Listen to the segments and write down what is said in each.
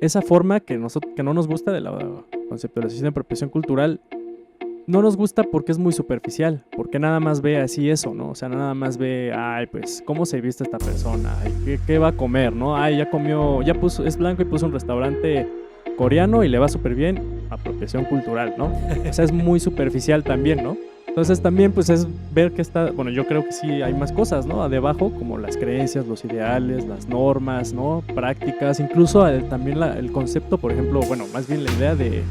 esa forma que no nos gusta de la conceptualización de apropiación cultural, no nos gusta porque es muy superficial, porque nada más ve así eso, ¿no? O sea, nada más ve, ay, pues, ¿cómo se viste esta persona? Ay, ¿qué va a comer, no? Ay, ya comió, es blanco y puso un restaurante coreano y le va súper bien, apropiación cultural, ¿no? O sea, es muy superficial también, ¿no? Entonces también, pues, es ver que está, bueno, yo creo que sí hay más cosas, ¿no? Debajo, como las creencias, los ideales, las normas, ¿no? Prácticas, incluso también el concepto, por ejemplo, bueno, más bien la idea de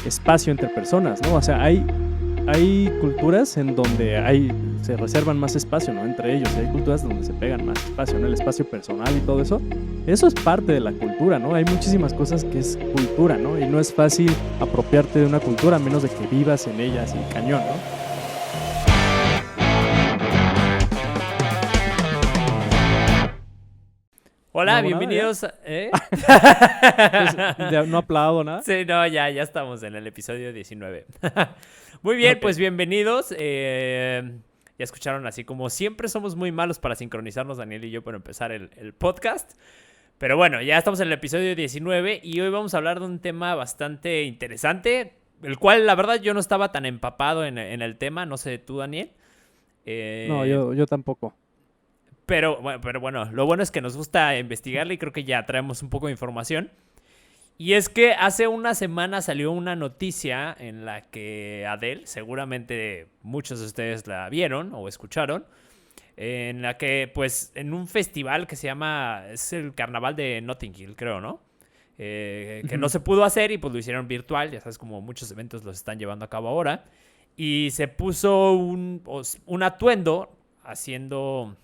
espacio entre personas, ¿no? O sea, hay culturas en donde se reservan más espacio, ¿no? Entre ellos, hay culturas donde se pegan más espacio, ¿no? El espacio personal y todo eso. Eso es parte de la cultura, ¿no? Hay muchísimas cosas que es cultura, ¿no? Y no es fácil apropiarte de una cultura a menos de que vivas en ella así cañón, ¿no? ¿No Hola, hago nada ya? bienvenidos No aplaudo nada. Sí, no, ya estamos en el episodio 19. Muy bien, Ok. pues bienvenidos. Ya escucharon, así como siempre somos muy malos para sincronizarnos, Daniel y yo, para empezar el podcast. Pero bueno, ya estamos en el episodio 19 y hoy vamos a hablar de un tema bastante interesante, el cual la verdad yo no estaba tan empapado en el tema, no sé tú, Daniel. No, Eh, yo tampoco. pero bueno, lo bueno es que nos gusta investigarle y creo que ya traemos un poco de información. Y es que hace una semana salió una noticia en la que Adele, seguramente muchos de ustedes la vieron o escucharon, en la que pues en un festival que se llama, es el Carnaval de Notting Hill, creo, ¿no? Que no Ujú. se pudo hacer y pues lo hicieron virtual, ya sabes como muchos eventos los están llevando a cabo ahora. Y se puso un atuendo haciendo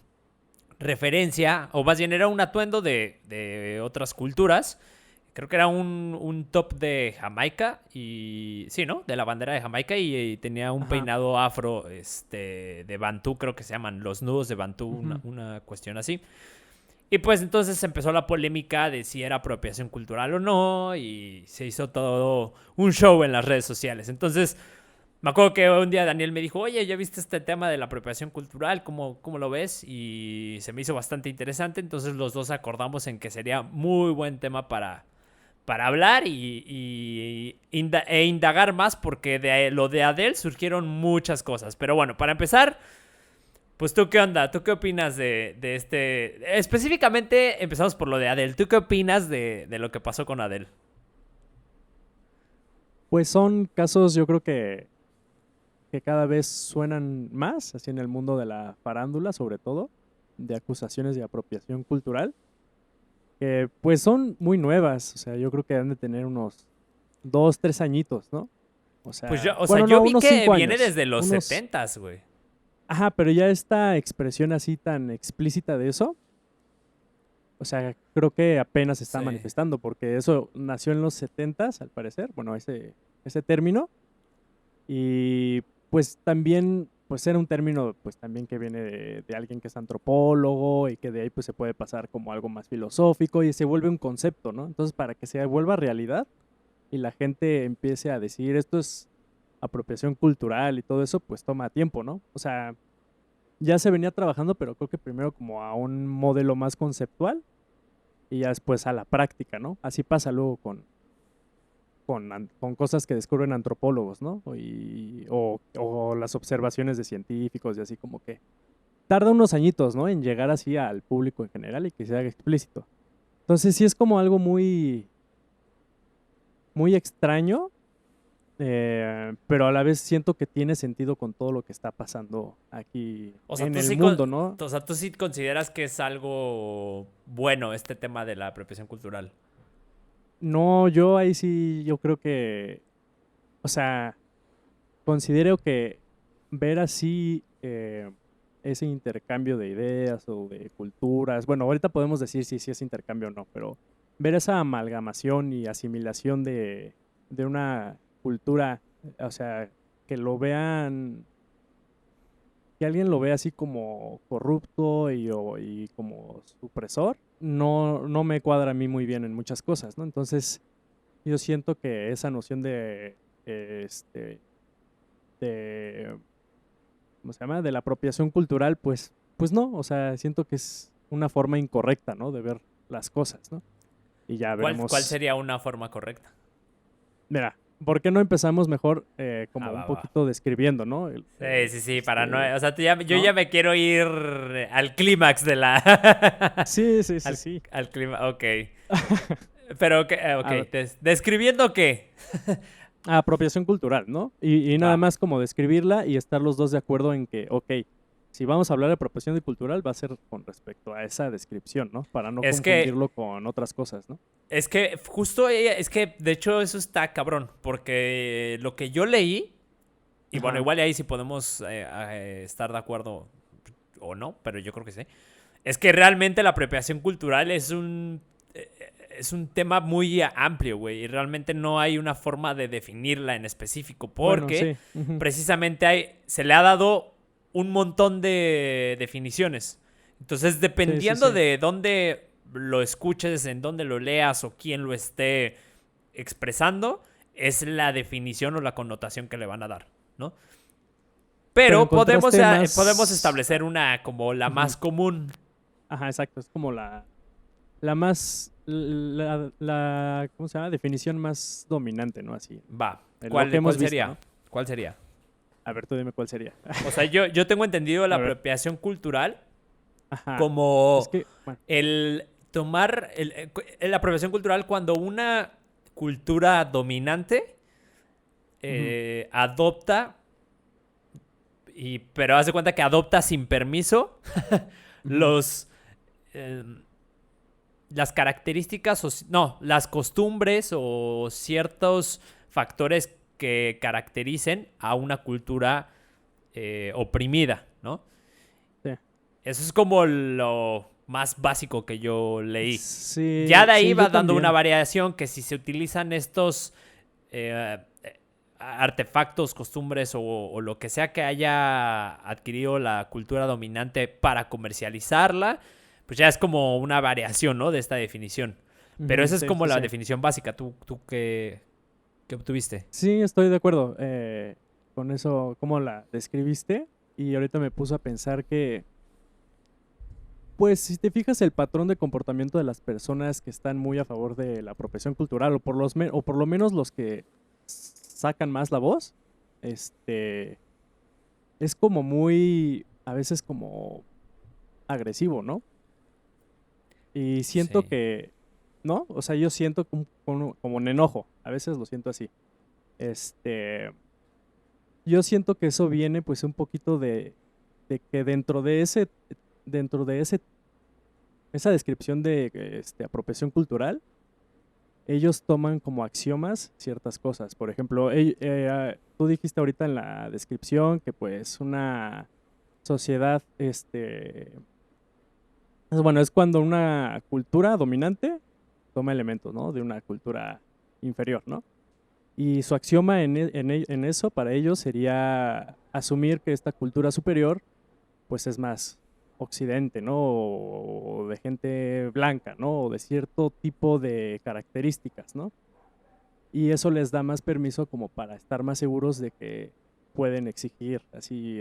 referencia, o más bien era un atuendo de otras culturas. Creo que era un top de Jamaica y sí, ¿no? De la bandera de Jamaica y tenía un Ajá. peinado afro de Bantú, creo que se llaman los nudos de Bantú, Ujú. una cuestión así. Y pues entonces empezó la polémica de si era apropiación cultural o no y se hizo todo un show en las redes sociales. Entonces me acuerdo que un día Daniel me dijo, oye, ¿ya viste este tema de la apropiación cultural? ¿Cómo lo ves? Y se me hizo bastante interesante, entonces los dos acordamos en que sería muy buen tema para hablar e indagar más, porque de lo de Adele surgieron muchas cosas. Pero bueno, para empezar, pues tú qué onda, tú qué opinas de este... Específicamente empezamos por lo de Adele, ¿tú qué opinas de lo que pasó con Adele? Pues son casos, yo creo que cada vez suenan más, así en el mundo de la farándula, sobre todo, de acusaciones de apropiación cultural, que pues son muy nuevas, o sea, yo creo que han de tener unos 2, 3 añitos, ¿no? O Pues sea, o sea, bueno, yo no, vi unos que cinco viene años, desde los unos, 70s, güey. ajá, pero ya esta expresión así tan explícita de eso, o sea, creo que apenas se está Sí. manifestando, porque eso nació en los 70s, al parecer, bueno, ese término. Y pues también, pues era un término pues también que viene de alguien que es antropólogo y que de ahí pues se puede pasar como algo más filosófico y se vuelve un concepto, ¿no? Entonces para que se vuelva realidad y la gente empiece a decir esto es apropiación cultural y todo eso, pues toma tiempo, ¿no? O sea, ya se venía trabajando, pero creo que primero como a un modelo más conceptual y ya después a la práctica, ¿no? Así pasa luego con cosas que descubren antropólogos, ¿no? O las observaciones de científicos y así como que tarda unos añitos, ¿no? En llegar así al público en general y que se haga explícito. Entonces sí es como algo muy, muy extraño, pero a la vez siento que tiene sentido con todo lo que está pasando aquí O sea, en el mundo, ¿no? tú sí consideras que es algo bueno este tema de la apropiación cultural. No, yo ahí sí, yo creo que, o sea, considero que ver así ese intercambio de ideas o de culturas, bueno, ahorita podemos decir si es intercambio o no, pero ver esa amalgamación y asimilación de una cultura, o sea, que lo vean, que alguien lo vea así como corrupto y como supresor, no me cuadra a mí muy bien en muchas cosas, ¿no? Entonces, yo siento que esa noción de ¿cómo se llama? De la apropiación cultural, pues no, o sea, siento que es una forma incorrecta, ¿no? De ver las cosas, ¿no? y ya ¿Cuál veremos. sería una forma correcta? Mira, ¿por qué no empezamos mejor como un Va. poquito describiendo, ¿no? Sí, para no... O sea, yo ¿no? ya me quiero ir al clímax de la... Sí. al clima, ok. Pero, A ok, ver, ¿describiendo qué? apropiación cultural, ¿no? Y nada Va. más como describirla y estar los dos de acuerdo en que, ok, si vamos a hablar de apropiación cultural, va a ser con respecto a esa descripción, ¿no? Para no Es que confundirlo con otras cosas, ¿no? Es que justo es que de hecho eso está cabrón, porque lo que yo leí, y bueno, Ajá. igual ahí sí podemos estar de acuerdo o no, pero yo creo que sí, es que realmente la apropiación cultural es un tema muy amplio, güey, y realmente no hay una forma de definirla en específico, Bueno, porque sí. Ujú. precisamente se le ha dado un montón de definiciones. Entonces, dependiendo Sí. de dónde lo escuches, en dónde lo leas o quién lo esté expresando, es la definición o la connotación que le van a dar, ¿no? Pero Pero encontraste podemos más... establecer una como la Ujú. más común. Ajá, exacto. Es como la más... ¿cómo se llama? Definición más dominante, ¿no? Así, Va. en lo que Cuál hemos visto, sería? ¿no? ¿Cuál sería? A ver, tú dime cuál sería. O sea, yo tengo entendido la A ver. apropiación cultural Ajá. Es como que, bueno. el tomar la apropiación cultural cuando una cultura dominante Ujú. adopta, pero haz de cuenta que adopta sin permiso Ujú. los eh, las características, no, las costumbres o ciertos factores que caractericen a una cultura oprimida, ¿no? Sí. Eso es como lo más básico que yo leí. Ya Sí, de ahí sí, yo va dando una también. variación que si se utilizan estos eh, artefactos, costumbres o lo que sea que haya adquirido la cultura dominante para comercializarla, pues ya es como una variación, ¿no? De esta definición. Pero Ujú, esa es sí, como sí, la sí. definición básica. ¿Tú qué obtuviste? Sí, estoy de acuerdo con eso, cómo la describiste. Y ahorita me puso a pensar que, pues, si te fijas el patrón de comportamiento de las personas que están muy a favor de la apropiación cultural, o por lo menos los que sacan más la voz, este, es como muy, a veces como agresivo, ¿no? Y siento Sí. que, ¿no? O sea, yo siento como un enojo, a veces lo siento así. Este, yo siento que eso viene pues un poquito de que dentro de esa descripción de apropiación cultural, ellos toman como axiomas ciertas cosas. Por ejemplo, tú dijiste ahorita en la descripción que pues una sociedad, bueno, es cuando una cultura dominante toma elementos, ¿no? De una cultura inferior, ¿no? Y su axioma en eso para ellos sería asumir que esta cultura superior pues es más occidente, ¿no? O de gente blanca, ¿no? O de cierto tipo de características, ¿no? Y eso les da más permiso como para estar más seguros de que pueden exigir así,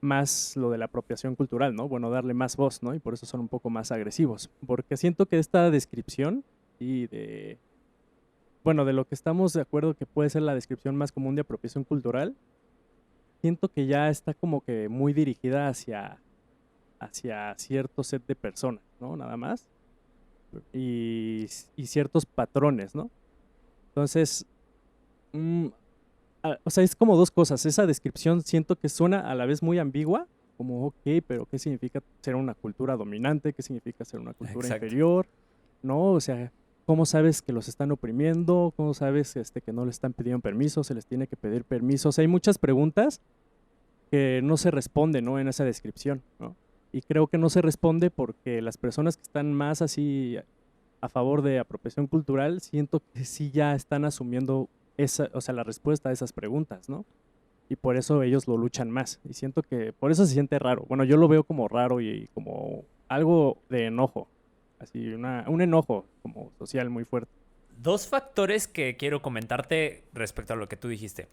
más lo de la apropiación cultural, ¿no? Bueno, darle más voz, ¿no? Y por eso son un poco más agresivos. Porque siento que esta descripción y bueno, de lo que estamos de acuerdo que puede ser la descripción más común de apropiación cultural, siento que ya está como que muy dirigida hacia cierto set de personas, ¿no? Nada más. Y ciertos patrones, ¿no? Entonces, mm, o sea, es como dos cosas. Esa descripción siento que suena a la vez muy ambigua, como, ok, pero ¿qué significa ser una cultura dominante? ¿Qué significa ser una cultura Exacto. inferior? ¿No? O sea, ¿cómo sabes que los están oprimiendo? ¿Cómo sabes que no les están pidiendo permiso? ¿Se les tiene que pedir permiso? O sea, hay muchas preguntas que no se responden, ¿no? En esa descripción, ¿no? Y creo que no se responde porque las personas que están más así a favor de apropiación cultural, siento que sí ya están asumiendo o sea, la respuesta a esas preguntas, ¿no? Y por eso ellos lo luchan más. Y siento que por eso se siente raro. Bueno, yo lo veo como raro y como algo de enojo. Así, un enojo como social muy fuerte. Dos factores que quiero comentarte respecto a lo que tú dijiste.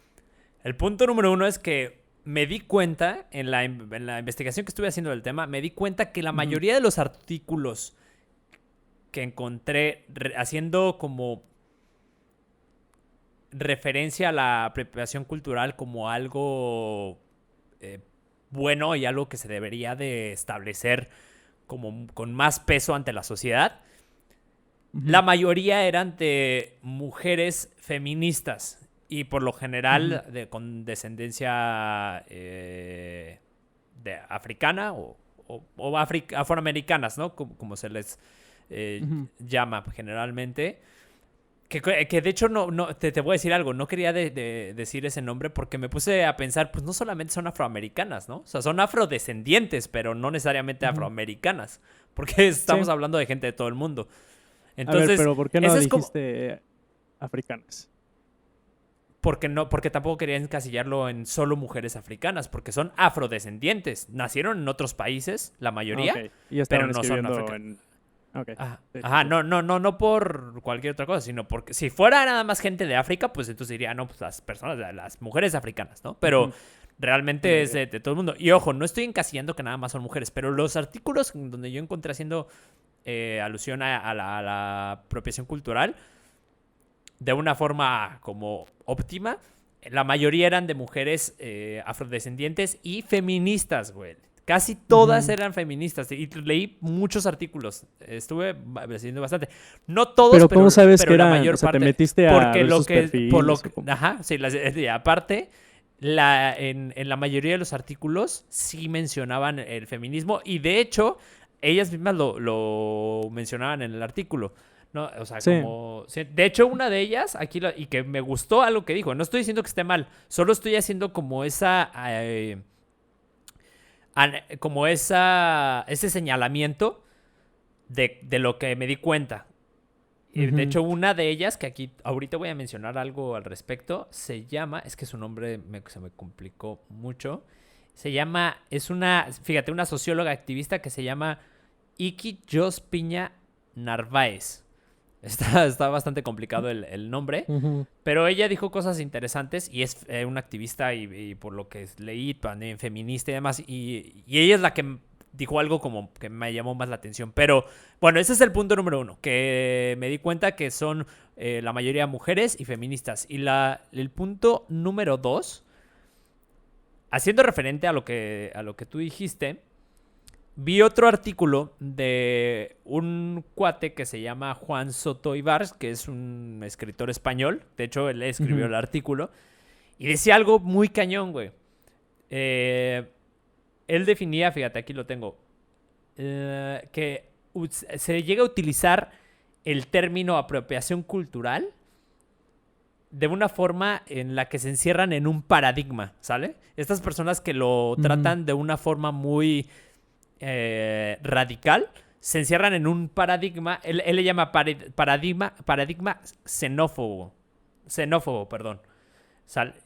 El punto número uno es que me di cuenta, en la investigación que estuve haciendo del tema, me di cuenta que la Ujú. mayoría de los artículos que encontré haciendo como referencia a la apropiación cultural como algo bueno y algo que se debería de establecer como con más peso ante la sociedad. La mayoría eran de mujeres feministas y por lo general con descendencia de africana o afroamericanas, ¿no? Como se les llama generalmente. Que de hecho te voy a decir algo, no quería decir ese nombre porque me puse a pensar, pues no solamente son afroamericanas, ¿no? O sea, son afrodescendientes, pero no necesariamente afroamericanas, porque estamos hablando de gente de todo el mundo. Entonces, a ver, pero ¿por qué no dijiste africanas? Porque tampoco quería encasillarlo en solo mujeres africanas, porque son afrodescendientes. Nacieron en otros países, la mayoría, y pero no son africanas. No por cualquier otra cosa, sino porque si fuera nada más gente de África, pues entonces diría, no, pues las mujeres africanas, ¿no? Pero realmente es de todo el mundo. Y ojo, no estoy encasillando que nada más son mujeres, pero los artículos donde yo encontré haciendo alusión a la apropiación cultural de una forma como óptima, la mayoría eran de mujeres afrodescendientes y feministas, güey. Casi todas eran feministas y leí muchos artículos. Estuve leyendo bastante. No todos, pero ¿cómo sabes pero que la eran? mayor O sea, parte. ¿te metiste a porque ver lo sus que, perfiles, por lo o cómo? ajá, sí, aparte, en la mayoría de los artículos sí mencionaban el feminismo y de hecho ellas mismas lo mencionaban en el artículo. ¿No? O sea, como... De hecho, una de ellas, aquí, y que me gustó algo que dijo, no estoy diciendo que esté mal, solo estoy haciendo como ese señalamiento de lo que me di cuenta. Y de hecho, una de ellas, que aquí ahorita voy a mencionar algo al respecto, se llama, es que su nombre se me complicó mucho, fíjate, una socióloga activista que se llama Iki Jos Piña Narváez. Está bastante complicado el nombre, pero ella dijo cosas interesantes y es una activista y por lo que leí también feminista y demás, y ella es la que dijo algo como que me llamó más la atención. Pero bueno, ese es el punto número 1, que me di cuenta que son la mayoría mujeres y feministas. Y el punto número 2, haciendo referente a lo que tú dijiste, vi otro artículo de un cuate que se llama Juan Soto Ibars, que es un escritor español. De hecho, él escribió el artículo. Y decía algo muy cañón, güey. Él definía, fíjate, aquí lo tengo, que se llega a utilizar el término apropiación cultural de una forma en la que se encierran en un paradigma, ¿sale? Estas personas que lo tratan de una forma muy radical, se encierran en un paradigma, él le llama paradigma xenófobo, perdón.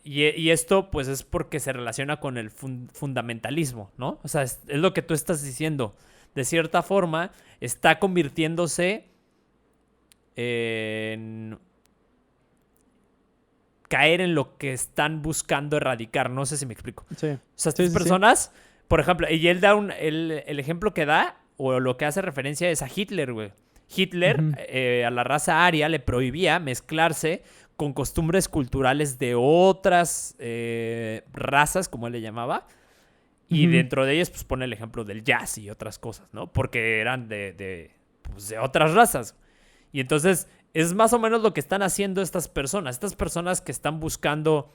Y esto pues es porque se relaciona con el fundamentalismo, ¿no? O sea, es lo que tú estás diciendo. De cierta forma, está convirtiéndose en caer en lo que están buscando erradicar. No sé si me explico. Sí. O sea, estas personas, por ejemplo, y él da el ejemplo que da, o lo que hace referencia es a Hitler, güey. Hitler a la raza aria le prohibía mezclarse con costumbres culturales de otras razas, como él le llamaba. Y dentro de ellas, pues pone el ejemplo del jazz y otras cosas, ¿no? Porque eran de otras razas. Y entonces, es más o menos lo que están haciendo estas personas. Estas personas que están buscando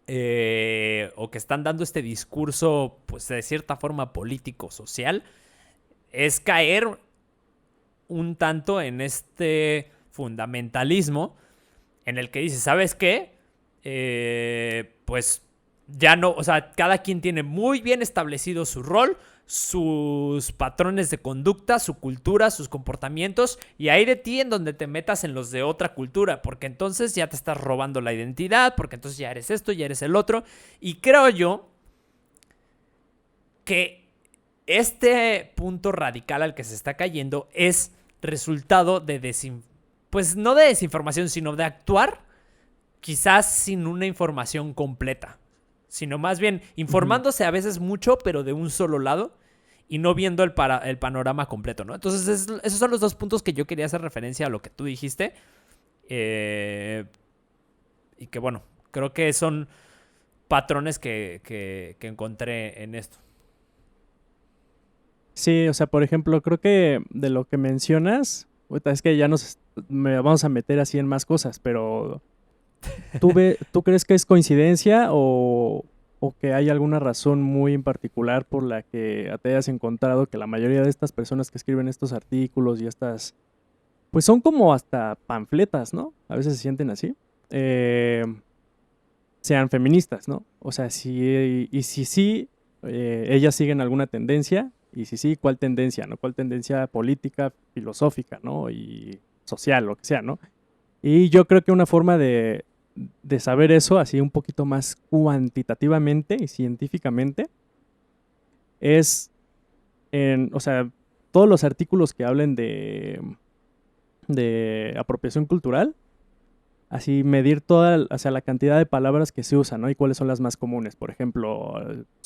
o que están dando este discurso, pues de cierta forma político, social, es caer un tanto en este fundamentalismo en el que dice, ¿sabes qué? Pues ya no, o sea, cada quien tiene muy bien establecido su rol, sus patrones de conducta, su cultura, sus comportamientos, y ahí de ti en donde te metas en los de otra cultura, porque entonces ya te estás robando la identidad, porque entonces ya eres esto, ya eres el otro, y creo yo que este punto radical al que se está cayendo es resultado de pues no de desinformación, sino de actuar quizás sin una información completa, sino más bien informándose a veces mucho, pero de un solo lado, y no viendo el panorama completo, ¿no? Entonces, esos son los dos puntos que yo quería hacer referencia a lo que tú dijiste. Y que, bueno, creo que son patrones que encontré en esto. Sí, o sea, por ejemplo, creo que de lo que mencionas, ahorita es que ya me vamos a meter así en más cosas, pero ¿tú crees que es coincidencia o que hay alguna razón muy en particular por la que te hayas encontrado que la mayoría de estas personas que escriben estos artículos y estas, pues son como hasta panfletas, ¿no? A veces se sienten así. eh, Sean feministas, ¿no? O sea, si sí, ellas siguen alguna tendencia, y si sí, ¿cuál tendencia, no? ¿Cuál tendencia política, filosófica, ¿no? Y social, lo que sea, ¿no? Y yo creo que una forma de saber eso, así un poquito más cuantitativamente y científicamente, es o sea, todos los artículos que hablen de apropiación cultural, así medir toda, o sea, la cantidad de palabras que se usan, ¿no? Y cuáles son las más comunes. Por ejemplo,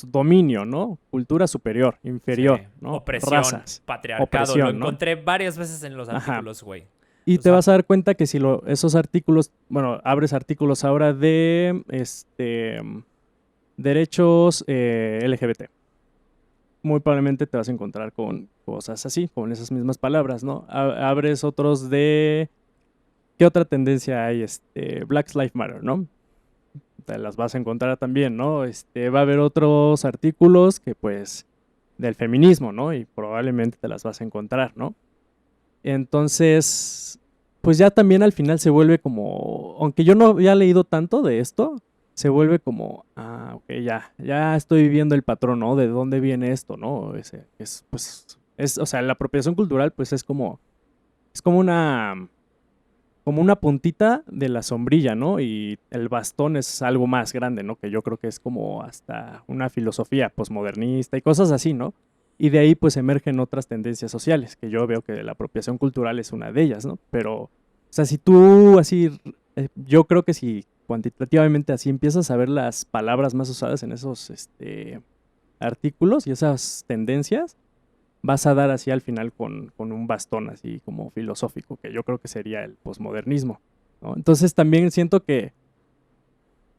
dominio, ¿no? Cultura superior, inferior, Sí. ¿no? Opresión, Razas, patriarcado. Lo opresión, ¿no? encontré varias veces en los Ajá. artículos, güey. Y O te sea, vas a dar cuenta que si esos artículos, bueno, abres artículos ahora de derechos LGBT, muy probablemente te vas a encontrar con cosas así, con esas mismas palabras, ¿no? Abres otros de... ¿Qué otra tendencia hay? Black Lives Matter, ¿no? Te las vas a encontrar también, ¿no? Va a haber otros artículos que pues del feminismo, ¿no? Y probablemente te las vas a encontrar, ¿no? Entonces, pues ya también al final se vuelve como, aunque yo no había leído tanto de esto, se vuelve como, ok, ya estoy viendo el patrón, ¿no? De dónde viene esto, ¿no? O sea, la apropiación cultural, pues es como una puntita de la sombrilla, ¿no? Y el bastón es algo más grande, ¿no? Que yo creo que es como hasta una filosofía posmodernista y cosas así, ¿no? Y de ahí pues emergen otras tendencias sociales, que yo veo que la apropiación cultural es una de ellas, ¿no? Pero, o sea, si tú así, yo creo que si cuantitativamente así empiezas a ver las palabras más usadas en esos artículos y esas tendencias, vas a dar así al final con un bastón así como filosófico, que yo creo que sería el posmodernismo, ¿no? Entonces también siento que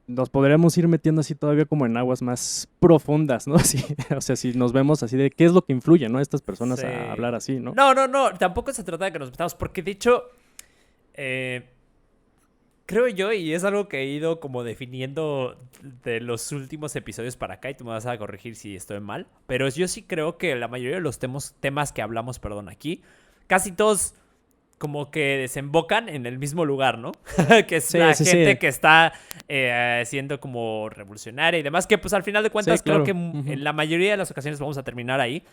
nos podríamos ir metiendo así todavía como en aguas más profundas, ¿no? Así, o sea, si nos vemos así de qué es lo que influye, ¿no? A estas personas a sí. hablar así, ¿no? No. Tampoco se trata de que nos metamos. Porque de hecho, creo yo, y es algo que he ido como definiendo de los últimos episodios para acá, y tú me vas a corregir si estoy mal, pero yo sí creo que la mayoría de los temas que hablamos, perdón, aquí, casi todos como que desembocan en el mismo lugar, ¿no? Que es Sí, la sí, gente sí. que está siendo como revolucionaria y demás, que pues al final de Sí, cuentas creo claro. que Ujú. en la mayoría de las ocasiones vamos a terminar ahí.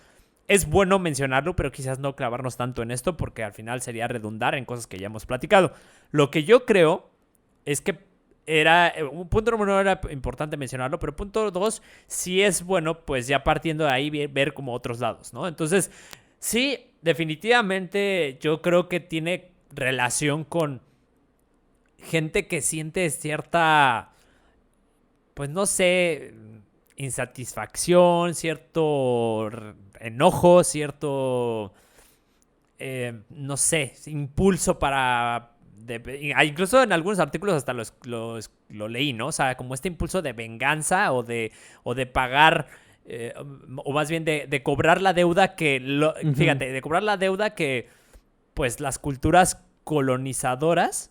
Es bueno mencionarlo, pero quizás no clavarnos tanto en esto porque al final sería redundar en cosas que ya hemos platicado. Lo que yo creo es que un punto número uno era importante mencionarlo, pero punto dos, sí es bueno, pues ya partiendo de ahí, ver como otros lados, ¿no? Entonces, sí, definitivamente yo creo que tiene relación con gente que siente cierta, pues no sé, insatisfacción, cierto enojo, cierto, no sé, impulso para... incluso en algunos artículos hasta lo leí, ¿no? O sea, como este impulso de venganza o de pagar, o más bien de cobrar la deuda Ujú. fíjate, de cobrar la deuda que pues las culturas colonizadoras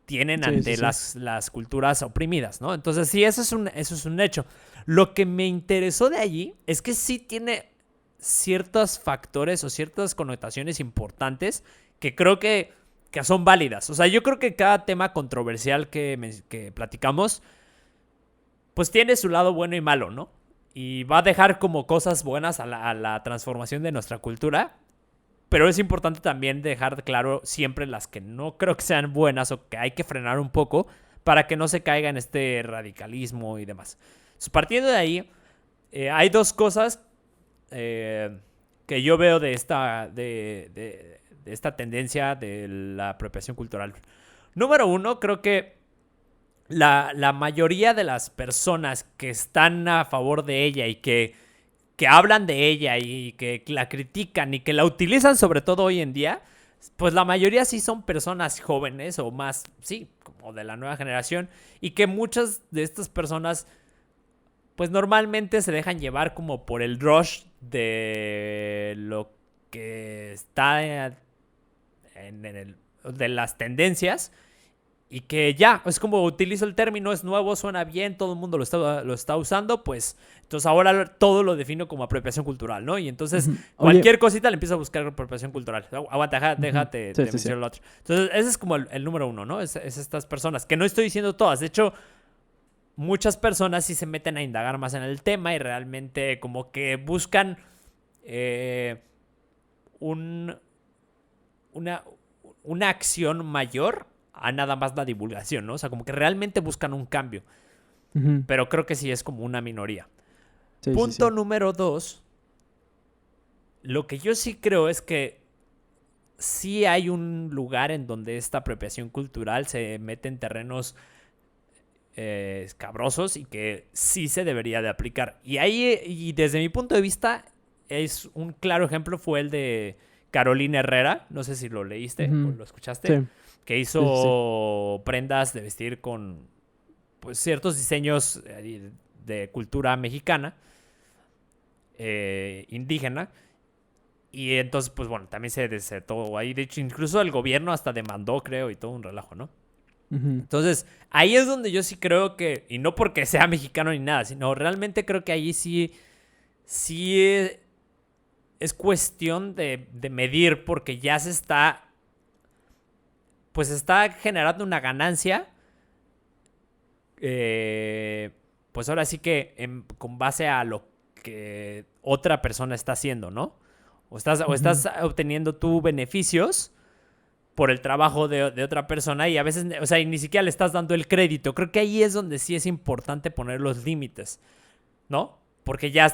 tienen Sí, sí, ante sí. las culturas oprimidas, ¿no? Entonces sí, eso es un hecho. Lo que me interesó de allí es que sí tiene ciertos factores o ciertas connotaciones importantes que creo que son válidas. O sea, yo creo que cada tema controversial que platicamos, pues tiene su lado bueno y malo, ¿no? Y va a dejar como cosas buenas a la transformación de nuestra cultura. Pero es importante también dejar claro siempre las que no creo que sean buenas o que hay que frenar un poco para que no se caiga en este radicalismo y demás. Entonces, partiendo de ahí, hay dos cosas que yo veo de esta tendencia de la apropiación cultural. Número uno, creo que la mayoría de las personas que están a favor de ella y que que hablan de ella y que la critican y que la utilizan sobre todo hoy en día, pues la mayoría sí son personas jóvenes o más, sí, como de la nueva generación, y que muchas de estas personas pues normalmente se dejan llevar como por el rush de lo que está de las tendencias. Y que ya, es como utilizo el término, es nuevo, suena bien, todo el mundo lo está usando, pues entonces ahora todo lo defino como apropiación cultural, ¿no? Y entonces Ujú. Oye, cualquier cosita le empiezo a buscar apropiación cultural. Aguanta, déjate, sí, te sí, sí. menciono lo otro. Entonces ese es como el número uno, ¿no? Es estas personas, que no estoy diciendo todas, de hecho muchas personas sí se meten a indagar más en el tema y realmente como que buscan un, una, una acción mayor a nada más la divulgación, ¿no? O sea, como que realmente buscan un cambio. Ujú. Pero creo que sí es como una minoría. Sí, sí, Punto sí. número 2. Lo que yo sí creo es que sí hay un lugar en donde esta apropiación cultural se mete en terrenos escabrosos y que sí se debería de aplicar. Y ahí, y desde mi punto de vista, es un claro ejemplo fue el de Carolina Herrera. No sé si lo leíste o Ujú. lo escuchaste. Sí, Que sí, sí, sí. hizo prendas de vestir con pues, ciertos diseños de cultura mexicana, indígena. Y entonces, pues bueno, también se desató ahí. De hecho, incluso el gobierno hasta demandó, creo, y todo un relajo, ¿no? Ujú. Entonces, ahí es donde yo sí creo que, y no porque sea mexicano ni nada, sino realmente creo que ahí sí es cuestión de medir, porque ya se está, pues está generando una ganancia, pues ahora sí que con base a lo que otra persona está haciendo, ¿no? O Ujú. estás obteniendo tú beneficios por el trabajo de otra persona y a veces, o sea, y ni siquiera le estás dando el crédito. Creo que ahí es donde sí es importante poner los límites, ¿no? Porque ya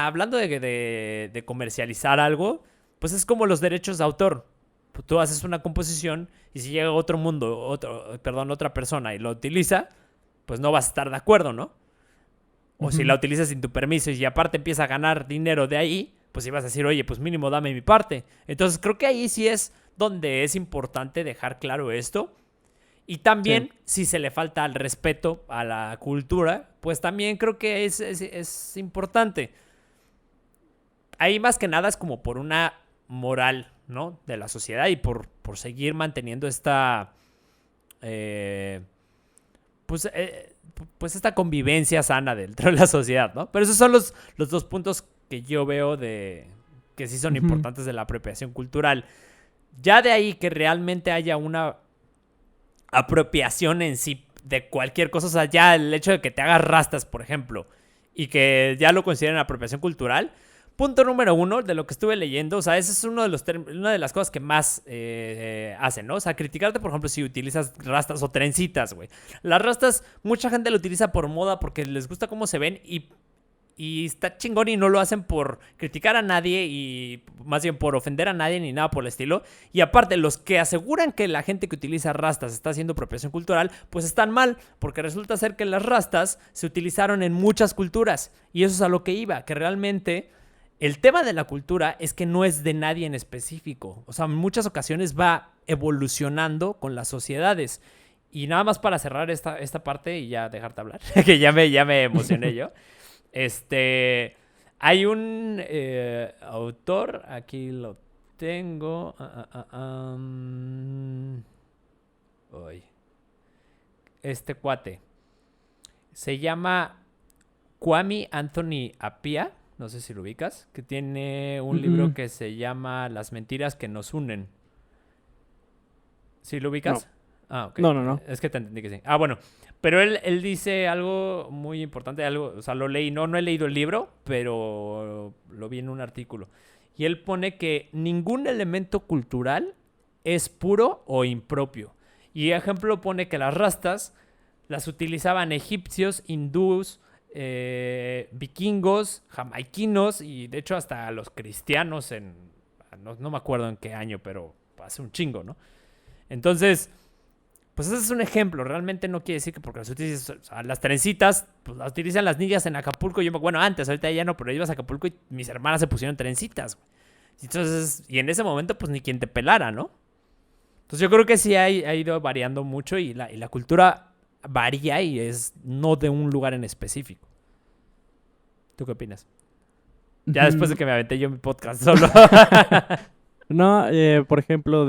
hablando de comercializar algo, pues es como los derechos de autor. Tú haces una composición y si llega otra persona y lo utiliza, pues no vas a estar de acuerdo, ¿no? O si la Ujú. utilizas sin tu permiso y aparte empieza a ganar dinero de ahí, pues ibas a decir, oye, pues mínimo dame mi parte. Entonces creo que ahí sí es donde es importante dejar claro esto. Y Sí. también, si se le falta al respeto a la cultura, pues también creo que es importante. Ahí más que nada es como por una moral, ¿no? De la sociedad y por seguir manteniendo esta, eh, pues, pues esta convivencia sana dentro de la sociedad, ¿no? Pero esos son los dos puntos que yo veo que sí son Ujú. importantes de la apropiación cultural. Ya de ahí que realmente haya una apropiación en sí de cualquier cosa, o sea, ya el hecho de que te hagas rastas, por ejemplo, y que ya lo consideren apropiación cultural. Punto número uno de lo que estuve leyendo, o sea, ese es una de las cosas que más hacen, ¿no? O sea, criticarte, por ejemplo, si utilizas rastas o trencitas, güey. Las rastas, mucha gente lo utiliza por moda porque les gusta cómo se ven y está chingón y no lo hacen por criticar a nadie y más bien por ofender a nadie ni nada por el estilo. Y aparte, los que aseguran que la gente que utiliza rastas está haciendo apropiación cultural, pues están mal, porque resulta ser que las rastas se utilizaron en muchas culturas. Y eso es a lo que iba, que realmente el tema de la cultura es que no es de nadie en específico. O sea, en muchas ocasiones va evolucionando con las sociedades. Y nada más para cerrar esta parte y ya dejarte hablar, que ya me emocioné yo. Hay un autor, aquí lo tengo. Uy, este cuate. Se llama Kwame Anthony Appiah, no sé si lo ubicas, que tiene un libro Mm, que se llama Las mentiras que nos unen. ¿Sí lo no, ubicas? Ah, ok. no, no, no. Es que te entendí que sí. Ah, bueno. Pero él dice algo muy importante, algo, o sea, lo leí, no he leído el libro, pero lo vi en un artículo. Y él pone que ningún elemento cultural es puro o impropio. Y ejemplo pone que las rastas las utilizaban egipcios, hindús, vikingos, jamaiquinos y de hecho hasta los cristianos no me acuerdo en qué año, pero hace un chingo, ¿no? Entonces, Pues ese es un ejemplo. Realmente no quiere decir que porque las utilices, o sea, las trencitas, pues las utilizan las niñas en Acapulco. Bueno, antes, ahorita ya no, pero ibas a Acapulco y mis hermanas se pusieron trencitas, güey. Entonces, y en ese momento, pues ni quien te pelara, ¿no? Entonces yo creo que sí ha ido variando mucho y la cultura varía y es no de un lugar en específico. ¿Tú qué opinas? Ya después de que me aventé yo mi podcast solo. No, por ejemplo,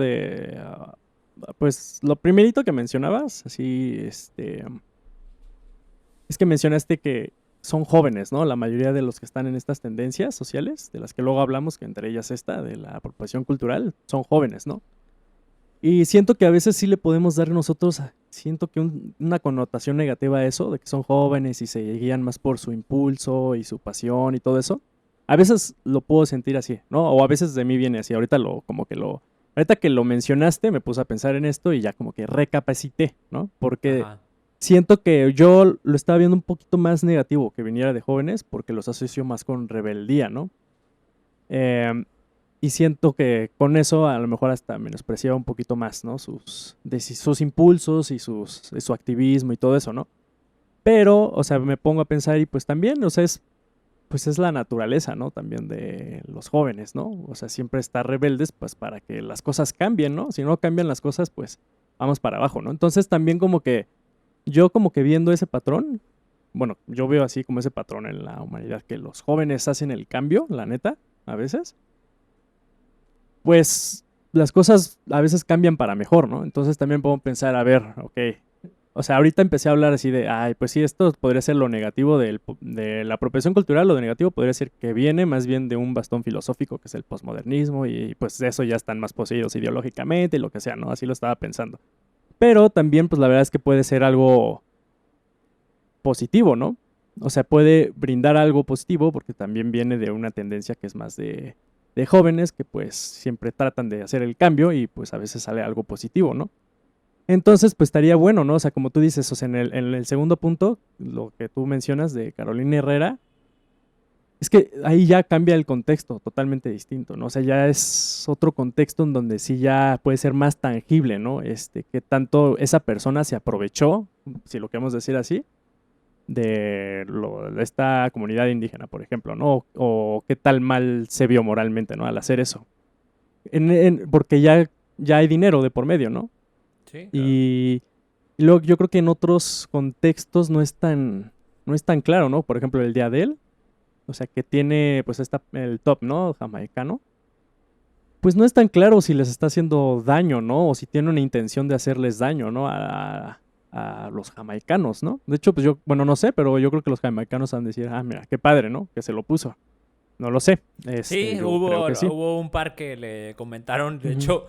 pues lo primerito que mencionabas, así, es que mencionaste que son jóvenes, ¿no? La mayoría de los que están en estas tendencias sociales, de las que luego hablamos, que entre ellas esta, de la apropiación cultural, son jóvenes, ¿no? Y siento que a veces sí le podemos dar nosotros, siento que una connotación negativa a eso, de que son jóvenes y se guían más por su impulso y su pasión y todo eso. A veces lo puedo sentir así, ¿no? O a veces de mí viene así. Ahorita que lo mencionaste, me puse a pensar en esto y ya como que recapacité, ¿no? Porque Ajá. siento que yo lo estaba viendo un poquito más negativo que viniera de jóvenes porque los asocio más con rebeldía, ¿no? Em, y siento que con eso a lo mejor hasta menospreciaba un poquito más, ¿no? Sus impulsos y su activismo y todo eso, ¿no? Pero, o sea, me pongo a pensar y pues también, o sea, pues es la naturaleza, ¿no? También de los jóvenes, ¿no? O sea, siempre estar rebeldes, pues para que las cosas cambien, ¿no? Si no cambian las cosas, pues vamos para abajo, ¿no? Entonces también como que yo como que viendo ese patrón, bueno, yo veo así como ese patrón en la humanidad, que los jóvenes hacen el cambio, la neta, a veces pues las cosas a veces cambian para mejor, ¿no? Entonces también puedo pensar, a ver, ok, o sea, ahorita empecé a hablar así de, ay, pues sí, esto podría ser lo negativo de la apropiación cultural, lo de negativo podría ser que viene más bien de un bastón filosófico que es el posmodernismo y pues de eso ya están más poseídos ideológicamente y lo que sea, ¿no? Así lo estaba pensando. Pero también, pues la verdad es que puede ser algo positivo, ¿no? O sea, puede brindar algo positivo porque también viene de una tendencia que es más de jóvenes que pues siempre tratan de hacer el cambio y pues a veces sale algo positivo, ¿no? Entonces, pues estaría bueno, ¿no? O sea, como tú dices, o sea, en el segundo punto, lo que tú mencionas de Carolina Herrera, es que ahí ya cambia el contexto totalmente distinto, ¿no? O sea, ya es otro contexto en donde sí ya puede ser más tangible, ¿no? Que tanto esa persona se aprovechó, si lo queremos decir así, de esta comunidad indígena, por ejemplo, ¿no? O qué tal mal se vio moralmente, ¿no? Al hacer eso. Porque ya hay dinero de por medio, ¿no? Sí, claro. Y luego yo creo que en otros contextos no es tan claro, ¿no? Por ejemplo, el día de él, o sea, que tiene pues el top, ¿no? Jamaicano. Pues no es tan claro si les está haciendo daño, ¿no? O si tiene una intención de hacerles daño, ¿no? A los jamaicanos, ¿no? De hecho, pues bueno, no sé, pero yo creo que los jamaicanos han de decir, ah, mira, qué padre, ¿no? Que se lo puso. No lo sé. Sí, Yo creo que sí. hubo un par que le comentaron, de Ujú, hecho,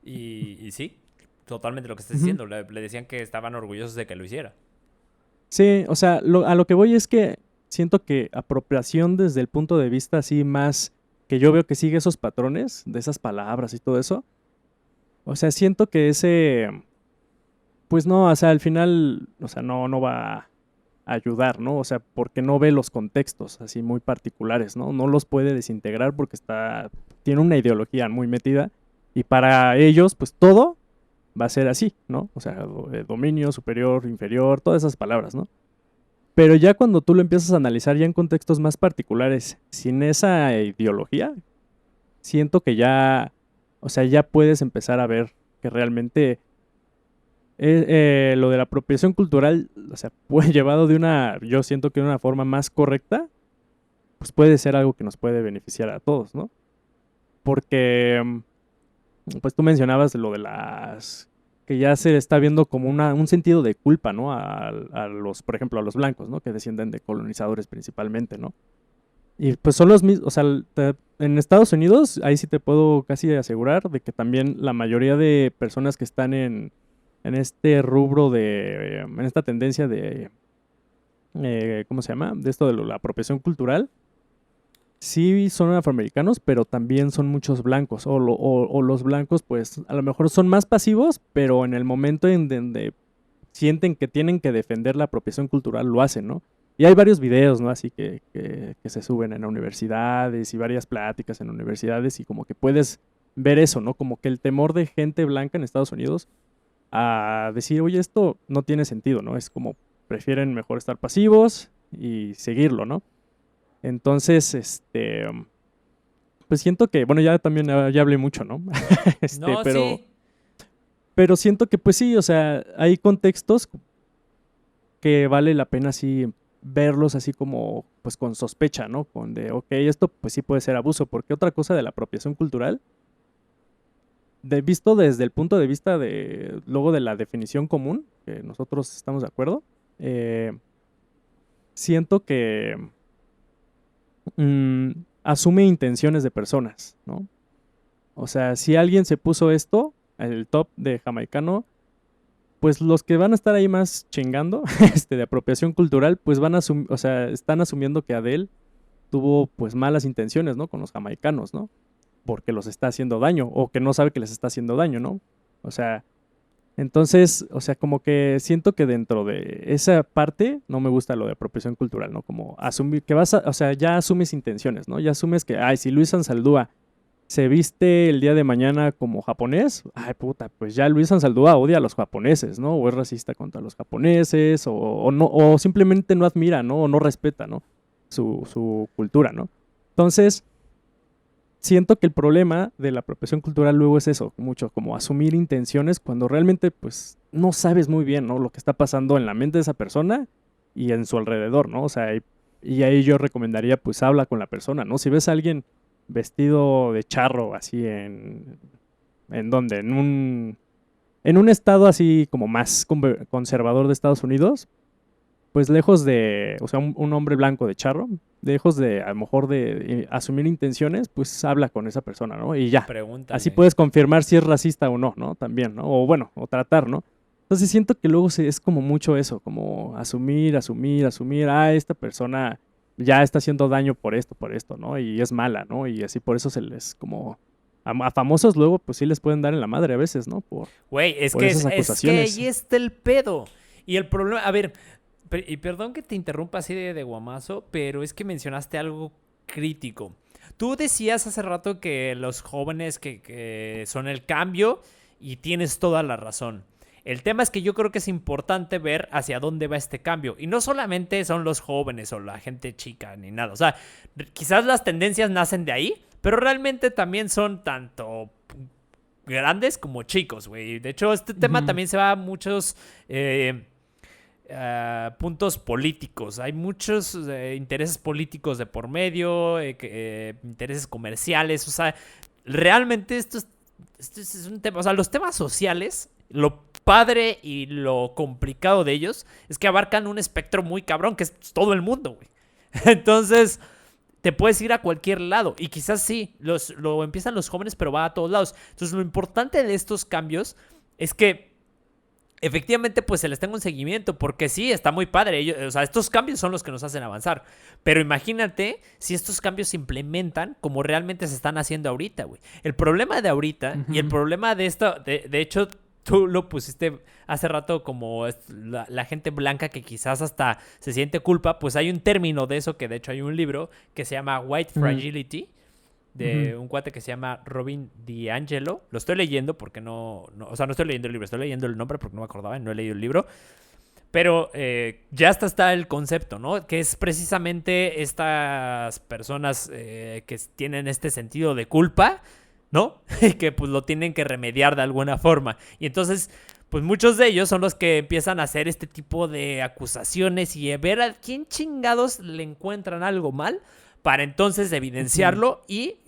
y sí, totalmente lo que estás ujú. diciendo. Le decían que estaban orgullosos de que lo hiciera. Sí, o sea, a lo que voy es que siento que apropiación desde el punto de vista así más que yo veo que sigue esos patrones de esas palabras y todo eso. O sea, siento que pues no, o sea, al final, o sea, no va a ayudar, ¿no? O sea, porque no ve los contextos así muy particulares, ¿no? No los puede desintegrar porque tiene una ideología muy metida y para ellos, pues todo va a ser así, ¿no? O sea, dominio, superior, inferior, todas esas palabras, ¿no? Pero ya cuando tú lo empiezas a analizar ya en contextos más particulares, sin esa ideología, siento que ya, o sea, ya puedes empezar a ver que realmente lo de la apropiación cultural, o sea, puede llevado yo siento que de una forma más correcta, pues puede ser algo que nos puede beneficiar a todos, ¿no? Porque, pues tú mencionabas lo de que ya se está viendo como un sentido de culpa, ¿no? Por ejemplo, a los blancos, ¿no? Que descienden de colonizadores principalmente, ¿no? Y pues son los mismos, o sea, en Estados Unidos, ahí sí te puedo casi asegurar de que también la mayoría de personas que están en este rubro en esta tendencia ¿cómo se llama? De esto de la apropiación cultural, sí son afroamericanos, pero también son muchos blancos, o los blancos pues a lo mejor son más pasivos, pero en el momento en donde sienten que tienen que defender la apropiación cultural, lo hacen, ¿no? Y hay varios videos, ¿no? Así que se suben en universidades y varias pláticas en universidades y como que puedes ver eso, ¿no? Como que el temor de gente blanca en Estados Unidos a decir, oye, esto no tiene sentido, ¿no? Es como prefieren mejor estar pasivos y seguirlo, ¿no? Entonces, pues siento que, bueno, ya también ya hablé mucho, ¿no? No, Pero, sí. pero siento que pues sí, o sea, hay contextos que vale la pena así verlos así como pues con sospecha, ¿no? Con de, ok, esto pues sí puede ser abuso, porque otra cosa de la apropiación cultural, visto desde el punto de vista de, luego de la definición común, que nosotros estamos de acuerdo, eh, siento que mm, asume intenciones de personas, ¿no? O sea, si alguien se puso esto, el top de jamaicano, pues los que van a estar ahí más chingando, de apropiación cultural, pues van a o sea, están asumiendo que Adele tuvo pues malas intenciones, ¿no? Con los jamaicanos, ¿no? Porque los está haciendo daño, o que no sabe que les está haciendo daño, ¿no? O sea, entonces, o sea, como que siento que dentro de esa parte no me gusta lo de apropiación cultural, ¿no? Como asumir que vas a, o sea, ya asumes intenciones, ¿no? Ya asumes que, ay, si Luis Ansaldúa se viste el día de mañana como japonés, ay puta, pues ya Luis Ansaldúa odia a los japoneses, ¿no? O es racista contra los japoneses, o no, o simplemente no admira, ¿no? O no respeta, ¿no? Su cultura, ¿no? Entonces, siento que el problema de la apropiación cultural luego es eso, mucho como asumir intenciones cuando realmente pues no sabes muy bien, ¿no? Lo que está pasando en la mente de esa persona y en su alrededor, ¿no? O sea, y ahí yo recomendaría pues habla con la persona, ¿no? Si ves a alguien vestido de charro así ¿en dónde? En un estado así como más conservador de Estados Unidos, pues lejos de, o sea, un hombre blanco de charro, lejos de a lo mejor de asumir intenciones, pues habla con esa persona, ¿no? Y ya. Así Pregúntale. puedes confirmar si es racista o no, ¿no? También, ¿no? O bueno, o tratar, ¿no? Entonces siento que luego es como mucho eso, como asumir, ah, esta persona ya está haciendo daño por esto, ¿no? Y es mala, ¿no? Y así por eso se les como... A famosos luego pues sí les pueden dar en la madre a veces, ¿no? Güey, Por esas es que acusaciones. ahí está el pedo. Y el problema, a ver, y perdón que te interrumpa así de guamazo, pero es que mencionaste algo crítico. Tú decías hace rato que los jóvenes que son el cambio y tienes toda la razón. El tema es que yo creo que es importante ver hacia dónde va este cambio. Y no solamente son los jóvenes o la gente chica ni nada. O sea, quizás las tendencias nacen de ahí, pero realmente también son tanto grandes como chicos, güey. De hecho, este tema Ujú. también se va a muchos puntos políticos. Hay muchos intereses políticos de por medio, intereses comerciales. O sea, realmente esto es un tema. O sea, los temas sociales, lo padre y lo complicado de ellos es que abarcan un espectro muy cabrón, que es todo el mundo, güey. Entonces, te puedes ir a cualquier lado. Y quizás sí, lo empiezan los jóvenes, pero va a todos lados. Entonces, lo importante de estos cambios es que efectivamente pues se les tenga un seguimiento, porque sí, está muy padre. O sea, estos cambios son los que nos hacen avanzar. Pero imagínate si estos cambios se implementan como realmente se están haciendo ahorita, güey. El problema de ahorita y el Ujú. problema de esto, de hecho, tú lo pusiste hace rato como la gente blanca que quizás hasta se siente culpa, pues hay un término de eso que de hecho hay un libro que se llama White Ujú. Fragility Ujú. de un cuate que se llama Robin DiAngelo. Lo estoy leyendo porque o sea, no estoy leyendo el libro, estoy leyendo el nombre porque no me acordaba, no he leído el libro. Pero ya está el concepto, ¿no? Que es precisamente estas personas que tienen este sentido de culpa, ¿no? Y que pues lo tienen que remediar de alguna forma. Y entonces, pues muchos de ellos son los que empiezan a hacer este tipo de acusaciones y a ver a quién chingados le encuentran algo mal para entonces Ujú. evidenciarlo y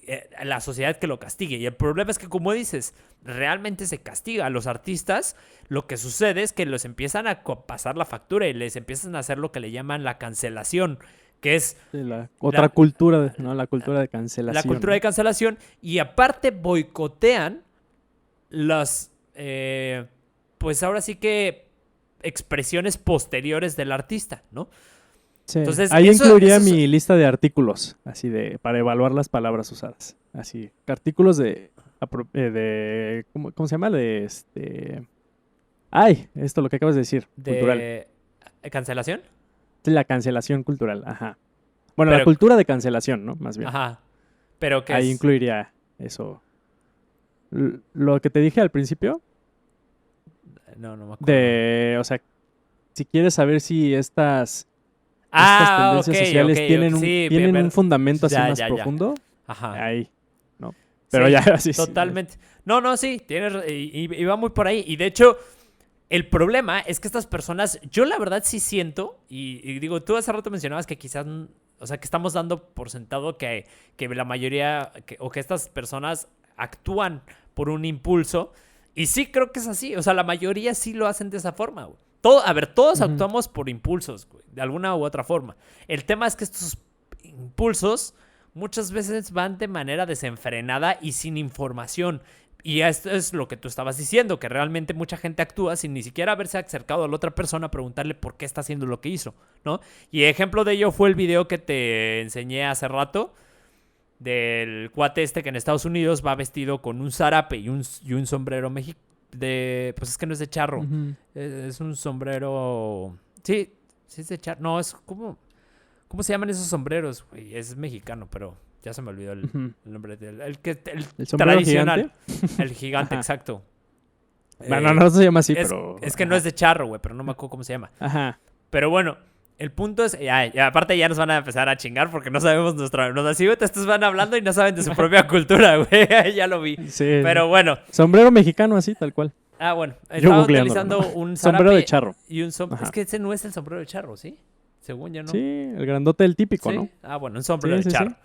la sociedad que lo castigue. Y el problema es que, como dices, realmente se castiga a los artistas. Lo que sucede es que los empiezan a pasar la factura y les empiezan a hacer lo que le llaman la cancelación, que es Sí, la otra la, cultura, ¿no? La cultura de la cancelación, cultura de ¿no? cancelación, y aparte boicotean las, pues ahora sí que expresiones posteriores del artista, ¿no? Sí, Entonces, ahí incluiría eso es... mi lista de artículos, así de, para evaluar las palabras usadas. Así, artículos ¿cómo se llama? Ay, esto lo que acabas de decir, cultural. de cancelación, Sí, la cancelación cultural, ajá. Bueno, la pero, cultura de cancelación, ¿no? Más bien. ajá, pero que Ahí es... incluiría eso. Lo que te dije al principio, No me acuerdo. O sea, si quieres saber si estas tendencias sociales tienen un fundamento así más profundo, Ajá. ahí, ¿no? Pero sí, ya así. Totalmente. No, sí, y va muy por ahí. Y de hecho, el problema es que estas personas, yo la verdad sí siento, y digo, tú hace rato mencionabas que quizás, o sea, que estamos dando por sentado que la mayoría, o que estas personas actúan por un impulso, y sí creo que es así, o sea, la mayoría sí lo hacen de esa forma, güey. Todos actuamos por impulsos, güey, de alguna u otra forma. El tema es que estos impulsos muchas veces van de manera desenfrenada y sin información. Y esto es lo que tú estabas diciendo, que realmente mucha gente actúa sin ni siquiera haberse acercado a la otra persona a preguntarle por qué está haciendo lo que hizo, ¿no? Y ejemplo de ello fue el video que te enseñé hace rato, del cuate que en Estados Unidos va vestido con un zarape y un sombrero mexicano. Pues es que no es de charro. Es un sombrero... Sí es de charro. No, es como... ¿Cómo se llaman esos sombreros? Güey, es mexicano, pero ya se me olvidó el nombre. El tradicional. Gigante? El gigante, exacto. No se llama así, pero... Es que no es de charro, güey, pero no me acuerdo cómo se llama. Ajá. Pero bueno, el punto es... aparte ya nos van a empezar a chingar porque no sabemos así, güey, estos van hablando y no saben de su propia cultura, güey. Ya lo vi. Sí. Pero bueno. Sombrero mexicano así, tal cual. Bueno. Estaba utilizando un sombrero de charro. Y es que ese no es el sombrero de charro, ¿sí? Según yo, ¿no? Sí, el grandote, el típico, ¿no? Bueno, un sombrero de charro. Sí.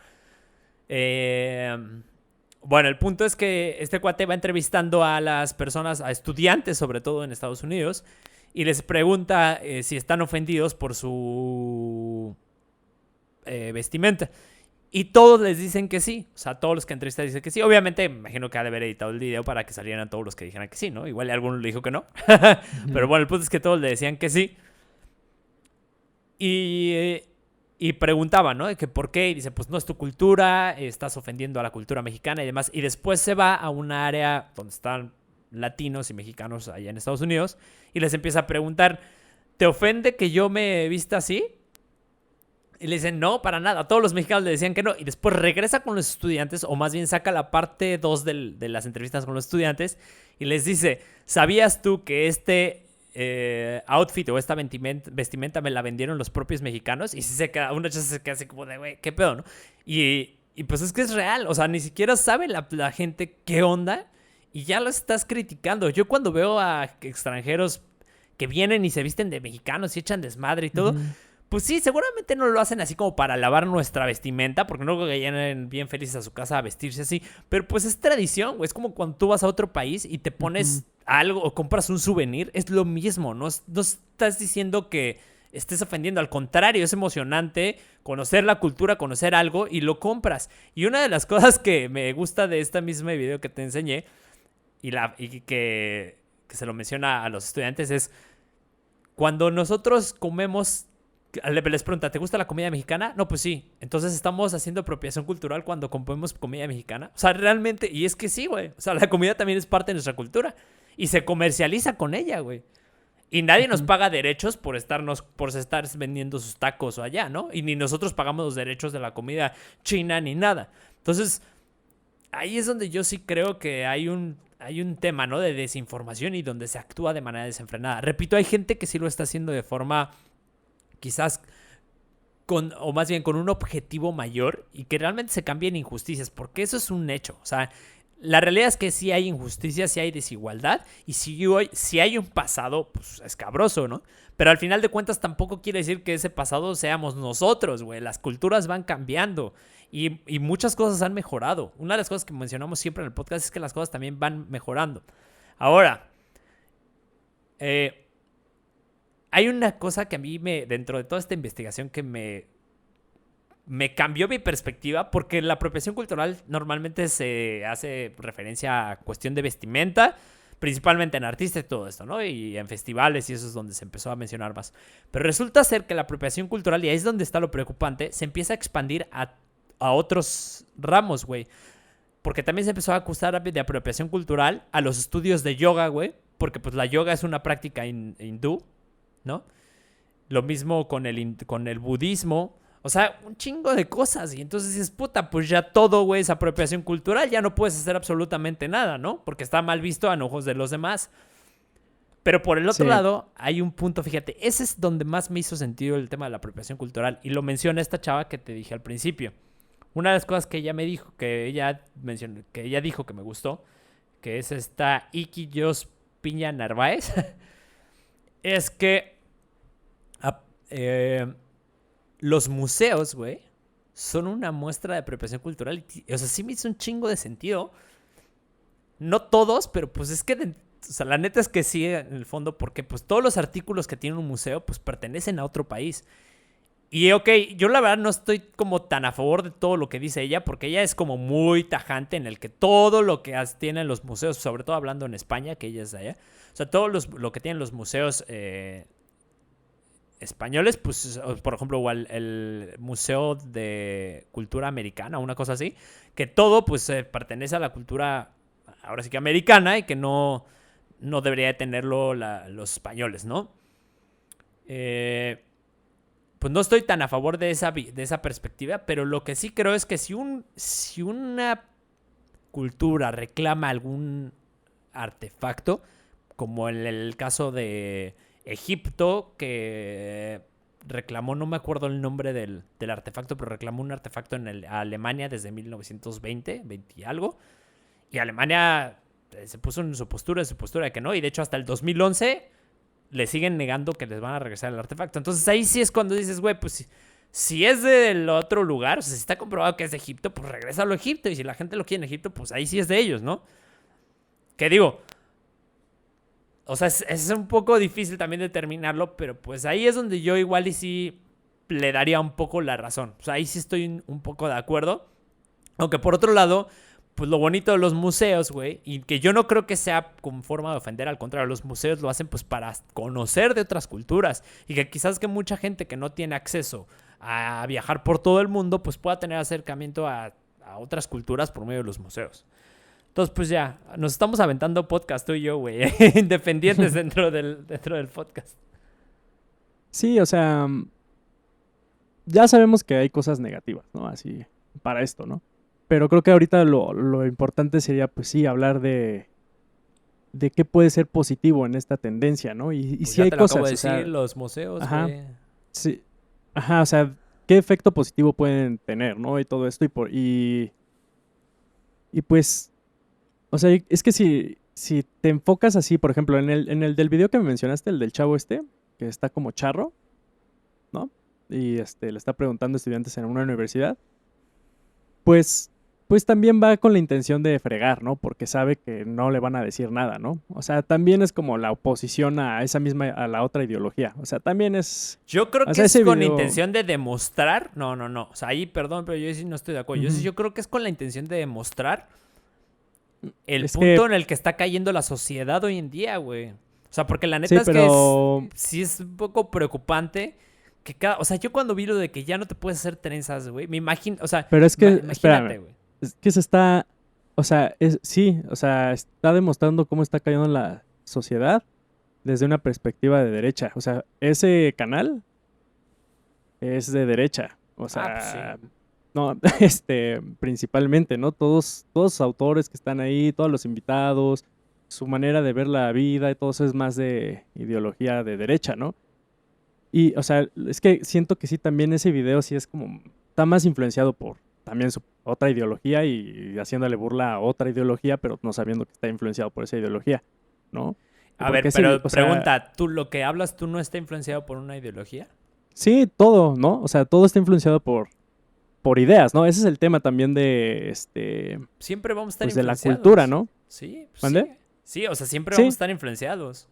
Bueno, el punto es que este cuate va entrevistando a las personas, a estudiantes sobre todo en Estados Unidos, y les pregunta si están ofendidos por su vestimenta. Y todos les dicen que sí. O sea, todos los que entrevistan dicen que sí. Obviamente, me imagino que ha de haber editado el video para que salieran todos los que dijeran que sí, ¿no? Igual alguno le dijo que no. Pero bueno, el punto es que todos le decían que sí. Y preguntaba, ¿no? De que por qué. Y dice, pues no es tu cultura, estás ofendiendo a la cultura mexicana y demás. Y después se va a un área donde están latinos y mexicanos allá en Estados Unidos y les empieza a preguntar, ¿te ofende que yo me vista así? Y le dicen, no, para nada. Todos los mexicanos le decían que no. Y después regresa con los estudiantes, o más bien saca la parte 2 de las entrevistas con los estudiantes y les dice, ¿sabías tú que este outfit o esta vestimenta me la vendieron los propios mexicanos? Y si se queda, una chica se queda así como de, güey, ¿qué pedo, no? Y pues es que es real. O sea, ni siquiera sabe la gente qué onda y ya lo estás criticando. Yo cuando veo a extranjeros que vienen y se visten de mexicanos y echan desmadre y todo... Pues sí, seguramente no lo hacen así como para lavar nuestra vestimenta, porque no creo que lleguen bien felices a su casa a vestirse así. Pero pues es tradición, güey. Es como cuando tú vas a otro país y te pones algo o compras un souvenir. Es lo mismo, no estás diciendo que estés ofendiendo. Al contrario, es emocionante conocer la cultura, conocer algo y lo compras. Y una de las cosas que me gusta de esta misma video que te enseñé y que se lo menciona a los estudiantes es cuando nosotros comemos... Les pregunta, ¿te gusta la comida mexicana? No, pues sí. Entonces estamos haciendo apropiación cultural cuando comemos comida mexicana. O sea, realmente, y es que sí, güey. O sea, la comida también es parte de nuestra cultura. Y se comercializa con ella, güey. Y nadie nos paga derechos por estar vendiendo sus tacos o allá, ¿no? Y ni nosotros pagamos los derechos de la comida china ni nada. Entonces, ahí es donde yo sí creo que hay un tema, ¿no? De desinformación y donde se actúa de manera desenfrenada. Repito, hay gente que sí lo está haciendo de forma... quizás o más bien con un objetivo mayor y que realmente se cambien injusticias, porque eso es un hecho. O sea, la realidad es que sí hay injusticias, sí hay desigualdad y si hay un pasado, pues escabroso, ¿no? Pero al final de cuentas tampoco quiere decir que ese pasado seamos nosotros, güey. Las culturas van cambiando y muchas cosas han mejorado. Una de las cosas que mencionamos siempre en el podcast es que las cosas también van mejorando. Ahora, hay una cosa que a mí dentro de toda esta investigación que me cambió mi perspectiva, porque la apropiación cultural normalmente se hace referencia a cuestión de vestimenta, principalmente en artistas y todo esto, ¿no? Y en festivales y eso es donde se empezó a mencionar más. Pero resulta ser que la apropiación cultural, y ahí es donde está lo preocupante, se empieza a expandir a otros ramos, güey. Porque también se empezó a acusar de apropiación cultural a los estudios de yoga, güey. Porque pues la yoga es una práctica hindú, ¿no? Lo mismo con el budismo. O sea, un chingo de cosas. Y entonces dices, puta, pues ya todo, güey, es apropiación cultural. Ya no puedes hacer absolutamente nada, ¿no? Porque está mal visto a ojos de los demás. Pero por el otro Sí. lado, hay un punto, fíjate, ese es donde más me hizo sentido el tema de la apropiación cultural. Y lo menciona esta chava que te dije al principio. Una de las cosas que ella me dijo, que ella mencionó, que ella dijo que me gustó, que es esta Iki Jos Piña Narváez, es que a- eh, los museos, güey, son una muestra de apropiación cultural. O sea, sí me hizo un chingo de sentido. No todos, pero pues es que, o sea, la neta es que sí, en el fondo, porque pues todos los artículos que tiene un museo, pues pertenecen a otro país. Y ok, yo la verdad no estoy como tan a favor de todo lo que dice ella, porque ella es como muy tajante en el que todo lo que tienen los museos, sobre todo hablando en España, que ella es de allá, o sea, todo lo que tienen los museos españoles, pues, por ejemplo, igual el Museo de Cultura Americana, una cosa así, que todo, pues, pertenece a la cultura, ahora sí que americana, y que no debería de tenerlo los españoles, ¿no? Pues no estoy tan a favor de esa perspectiva, pero lo que sí creo es que si una cultura reclama algún artefacto, como en el caso de Egipto, que reclamó, no me acuerdo el nombre del artefacto, pero reclamó un artefacto en Alemania desde 1920, 20 y algo, y Alemania se puso en su postura de que no, y de hecho hasta el 2011 le siguen negando que les van a regresar el artefacto. Entonces ahí sí es cuando dices, güey, pues si es del otro lugar, o sea, si está comprobado que es de Egipto, pues regrésalo a Egipto. Y si la gente lo quiere en Egipto, pues ahí sí es de ellos, ¿no? Que digo, o sea, es un poco difícil también determinarlo, pero pues ahí es donde yo igual y sí le daría un poco la razón. O sea, ahí sí estoy un poco de acuerdo. Aunque por otro lado, pues lo bonito de los museos, güey, y que yo no creo que sea con forma de ofender, al contrario, los museos lo hacen pues para conocer de otras culturas y que quizás que mucha gente que no tiene acceso a viajar por todo el mundo, pues pueda tener acercamiento a otras culturas por medio de los museos. Entonces, pues ya, nos estamos aventando podcast tú y yo, güey, independientes dentro del podcast. Sí, o sea, ya sabemos que hay cosas negativas, ¿no? Así, para esto, ¿no? Pero creo que ahorita lo importante sería, pues sí, hablar de qué puede ser positivo en esta tendencia, ¿no? Y Pues sí ya hay te lo acabo de cosas, o decir, sea, los museos, ajá, güey. sí, ajá, o sea, qué efecto positivo pueden tener, ¿no? Y todo esto, y pues, o sea, es que si te enfocas así, por ejemplo, en el del video que me mencionaste, el del chavo este, que está como charro, ¿no? Y le está preguntando a estudiantes en una universidad, pues, pues también va con la intención de fregar, ¿no? Porque sabe que no le van a decir nada, ¿no? O sea, también es como la oposición a esa misma, a la otra ideología. O sea, también es, Yo creo o que sea, es ese con video, intención de demostrar. No, no, no. O sea, ahí, perdón, pero yo sí no estoy de acuerdo. ujú, Yo creo que es con la intención de demostrar el es punto que, en el que está cayendo la sociedad hoy en día, güey. O sea, porque la neta sí, es que pero, sí es un poco preocupante que o sea, yo cuando vi lo de que ya no te puedes hacer trenzas, güey, me imagino, o sea, pero es que, imagínate, espérame, güey. es que se está, o sea, sí, o sea, está demostrando cómo está cayendo la sociedad desde una perspectiva de derecha. O sea, ese canal es de derecha. O Ah, pues sí. sea, no, principalmente, ¿no? Todos los autores que están ahí, todos los invitados, su manera de ver la vida y todo eso es más de ideología de derecha, ¿no? Y, o sea, es que siento que sí, también ese video sí es como, está más influenciado por también su otra ideología y haciéndole burla a otra ideología, pero no sabiendo que está influenciado por esa ideología, ¿no? Y A porque ver, ese, pero o sea, pregunta, ¿tú lo que hablas tú no está influenciado por una ideología? sí, todo, ¿no? O sea, todo está influenciado por ideas, ¿no? Ese es el tema también de, Siempre vamos a estar pues de la cultura, influenciados. ¿no? Sí, pues ¿Mande? sí. Sí, o sea, siempre vamos a Sí, estar influenciados.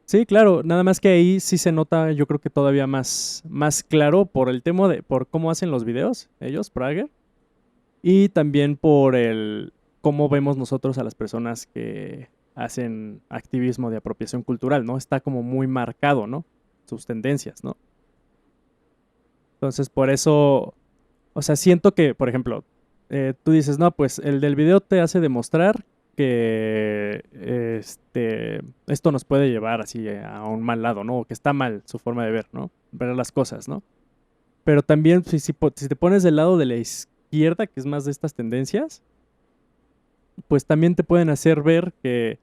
sí, claro. Nada más que ahí sí se nota, yo creo que todavía más claro por el tema por cómo hacen los videos, ellos, Prager, y también por el cómo vemos nosotros a las personas que hacen activismo de apropiación cultural, ¿no? Está como muy marcado, ¿no? Sus tendencias, ¿no? Entonces, por eso, o sea, siento que, por ejemplo, tú dices, no, pues el del video te hace demostrar que esto nos puede llevar así a un mal lado, ¿no? O que está mal su forma de ver, ¿no? Ver las cosas, ¿no? Pero también, si te pones del lado de la izquierda, que es más de estas tendencias, pues también te pueden hacer ver que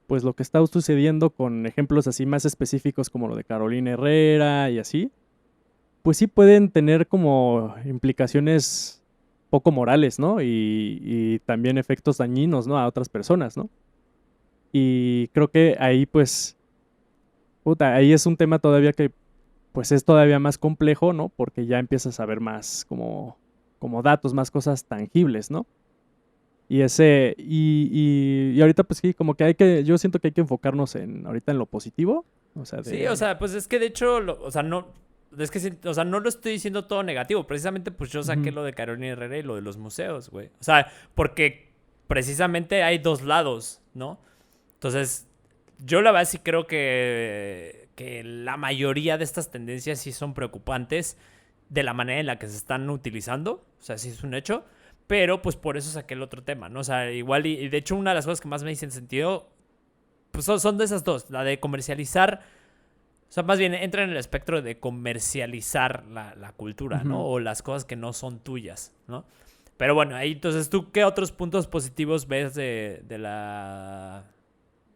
pues lo que está sucediendo con ejemplos así más específicos como lo de Carolina Herrera y así, pues sí pueden tener como implicaciones poco morales, ¿no? Y también efectos dañinos, ¿no? A otras personas, ¿no? Y creo que ahí pues, puta, ahí es un tema todavía que pues es todavía más complejo, ¿no? Porque ya empiezas a ver más como datos, más cosas tangibles, ¿no? Y ahorita pues sí, como que yo siento que hay que enfocarnos ahorita en lo positivo, o sea, Sí, o sea, pues es que de hecho, o sea, no, es que, o sea, no lo estoy diciendo todo negativo. Precisamente, pues yo saqué Ujú, lo de Carolina Herrera y lo de los museos, güey. O sea, porque precisamente hay dos lados, ¿no? Entonces, yo la verdad sí creo que la mayoría de estas tendencias sí son preocupantes de la manera en la que se están utilizando. O sea, sí es un hecho. Pero pues por eso saqué el otro tema, ¿no? O sea, igual y de hecho una de las cosas que más me dicen sentido, pues son de esas dos. La de comercializar, o sea, más bien entra en el espectro de comercializar la cultura, ¿no? ujú. O las cosas que no son tuyas, ¿no? Pero bueno, ahí entonces, ¿tú qué otros puntos positivos ves de la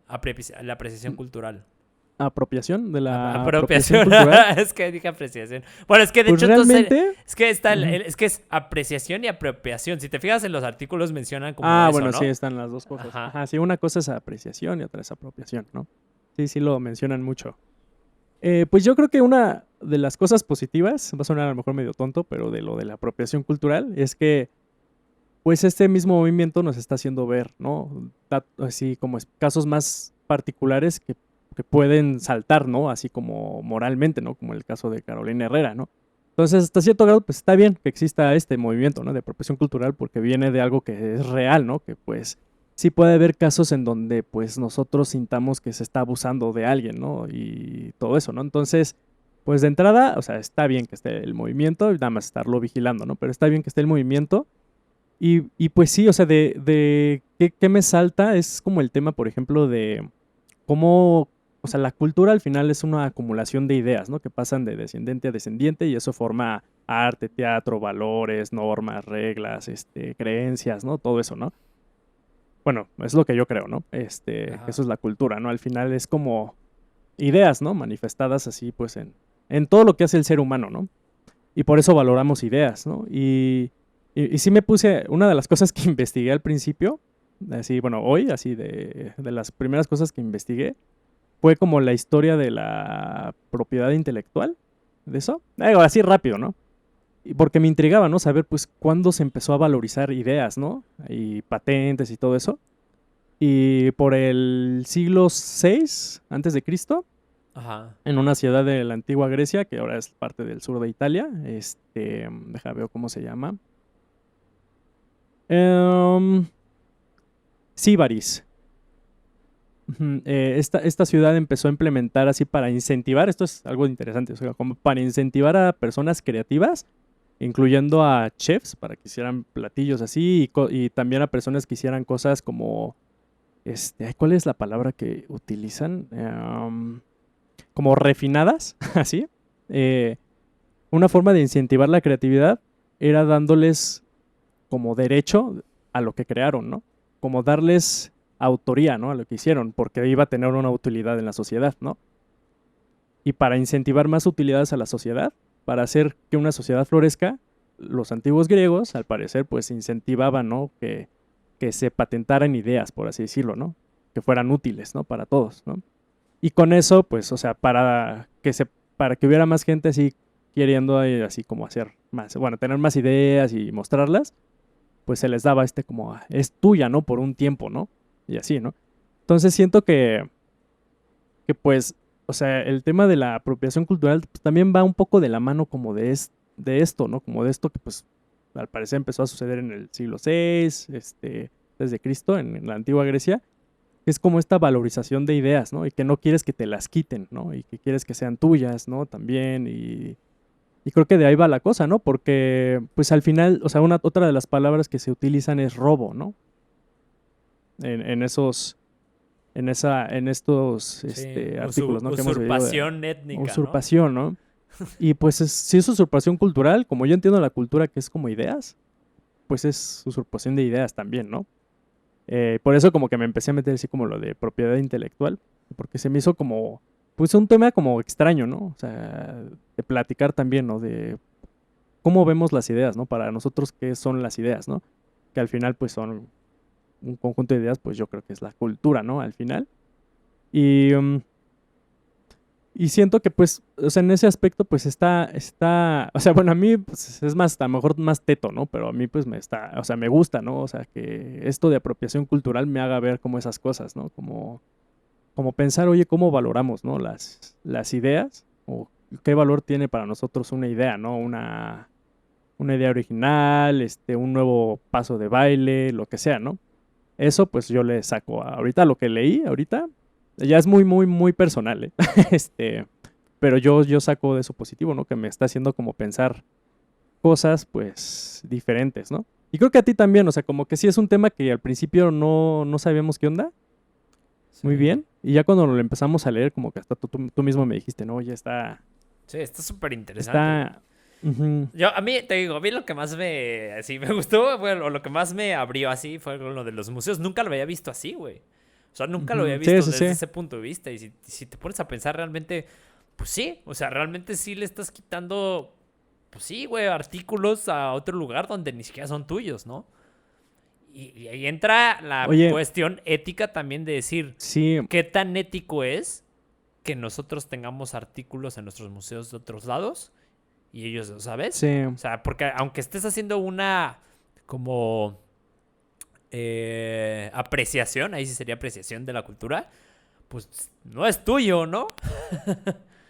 apreciación cultural? Apropiación de la apropiación Apropiación. cultural. Es que dije apreciación. Bueno, es que de Pues hecho entonces realmente, es que está ujú. es que es apreciación y apropiación. Si te fijas en los artículos mencionan como Ah, eso, bueno, sí, ¿no? están las dos cosas. Ajá. Ajá, sí, una cosa es apreciación y otra es apropiación, ¿no? Sí, sí lo mencionan mucho. Pues yo creo que una de las cosas positivas, va a sonar a lo mejor medio tonto, pero de lo de la apropiación cultural, es que pues este mismo movimiento nos está haciendo ver, ¿no? Así como casos más particulares que pueden saltar, ¿no? Así como moralmente, ¿no? Como el caso de Carolina Herrera, ¿no? Entonces, hasta cierto grado, pues está bien que exista este movimiento, ¿no? De apropiación cultural porque viene de algo que es real, ¿no? Que pues sí puede haber casos en donde pues nosotros sintamos que se está abusando de alguien, ¿no? Y todo eso, ¿no? Entonces, pues de entrada, o sea, está bien que esté el movimiento, nada más estarlo vigilando, ¿no? Pero está bien que esté el movimiento y pues sí, o sea, de ¿qué me salta? Es como el tema, por ejemplo, de cómo, o sea, la cultura al final es una acumulación de ideas, ¿no? Que pasan de descendiente a descendiente y eso forma arte, teatro, valores, normas, reglas, creencias, ¿no? Todo eso, ¿no? Bueno, es lo que yo creo, ¿no? Que Ajá. eso es la cultura, ¿no? Al final es como ideas, ¿no? Manifestadas así, pues, en todo lo que hace el ser humano, ¿no? Y por eso valoramos ideas, ¿no? Y sí me puse, una de las cosas que investigué al principio, así, bueno, hoy, así de las primeras cosas que investigué, fue como la historia de la propiedad intelectual, de eso. Así rápido, ¿no? Y porque me intrigaba, ¿no? Saber, pues, cuándo se empezó a valorizar ideas, ¿no? Y patentes y todo eso. Y por el siglo VI antes de Cristo, Ajá. en una ciudad de la antigua Grecia, que ahora es parte del sur de Italia. Deja ver cómo se llama. Em, Síbaris. Ujú, esta ciudad empezó a implementar así para incentivar, esto es algo interesante, o sea, como para incentivar a personas creativas, incluyendo a chefs para que hicieran platillos así y también a personas que hicieran cosas como, ay, ¿cuál es la palabra que utilizan? Como refinadas, así. Eh, una forma de incentivar la creatividad era dándoles como derecho a lo que crearon, ¿no? Como darles autoría, ¿no? A lo que hicieron, porque iba a tener una utilidad en la sociedad, ¿no? Y para incentivar más utilidades a la sociedad, para hacer que una sociedad florezca, los antiguos griegos, al parecer, pues incentivaban, ¿no? Que se patentaran ideas, por así decirlo, ¿no? Que fueran útiles, ¿no? Para todos, ¿no? Y con eso, pues, o sea, para que hubiera más gente así queriendo así como hacer más, bueno, tener más ideas y mostrarlas, pues se les daba como, es tuya, ¿no? Por un tiempo, ¿no? Y así, ¿no? Entonces siento que pues, o sea, el tema de la apropiación cultural pues, también va un poco de la mano como de esto, ¿no? Como de esto que pues al parecer empezó a suceder en el siglo VI, desde Cristo, en la antigua Grecia, es como esta valorización de ideas, ¿no? Y que no quieres que te las quiten, ¿no? Y que quieres que sean tuyas, ¿no? También, y creo que de ahí va la cosa, ¿no? Porque, pues al final, o sea, otra de las palabras que se utilizan es robo, ¿no? En esos, en estos, Sí, artículos, ¿no? Que hemos leído de usurpación étnica, ¿no? usurpación, ¿no? Y pues si es usurpación cultural, como yo entiendo la cultura que es como ideas, pues es usurpación de ideas también, ¿no? Por eso como que me empecé a meter así como lo de propiedad intelectual, porque se me hizo como, pues un tema como extraño, ¿no? O sea, de platicar también, ¿no? De cómo vemos las ideas, ¿no? Para nosotros, ¿qué son las ideas, ¿no? Que al final, pues son un conjunto de ideas, pues yo creo que es la cultura, ¿no? Al final. Y, y siento que, pues, o sea, en ese aspecto, pues o sea, bueno, a mí, pues, es más, a lo mejor más teto, ¿no? Pero a mí, pues, o sea, me gusta, ¿no? O sea, que esto de apropiación cultural me haga ver como esas cosas, ¿no? Como pensar, oye, ¿cómo valoramos, ¿no? Las ideas, o qué valor tiene para nosotros una idea, ¿no? Una idea original, un nuevo paso de baile, lo que sea, ¿no? Eso, pues, yo le saco ahorita lo que leí, ahorita, ya es muy, muy, muy personal, ¿eh? Pero yo saco de eso positivo, ¿no? Que me está haciendo como pensar cosas, pues, diferentes, ¿no? Y creo que a ti también, o sea, como que sí es un tema que al principio no sabíamos qué onda, muy Sí. bien, y ya cuando lo empezamos a leer, como que hasta tú mismo me dijiste, no, ya Sí, está súper interesante. está, ujú, A mí, te digo, a mí lo que más así, me gustó, bueno, o lo que más me abrió así fue lo de los museos. Nunca lo había visto así, güey. O sea, nunca lo había ujú, sí, visto sí, desde sí, ese punto de vista. Y si te pones a pensar realmente, pues sí, o sea, realmente sí le estás quitando, pues sí, güey, artículos a otro lugar donde ni siquiera son tuyos, ¿no? Y ahí entra la oye, cuestión ética también de decir, sí, ¿qué tan ético es que nosotros tengamos artículos en nuestros museos de otros lados y ellos, ¿sabes? sí, O sea, porque aunque estés haciendo una como apreciación, ahí sí sería apreciación de la cultura, pues no es tuyo, ¿no?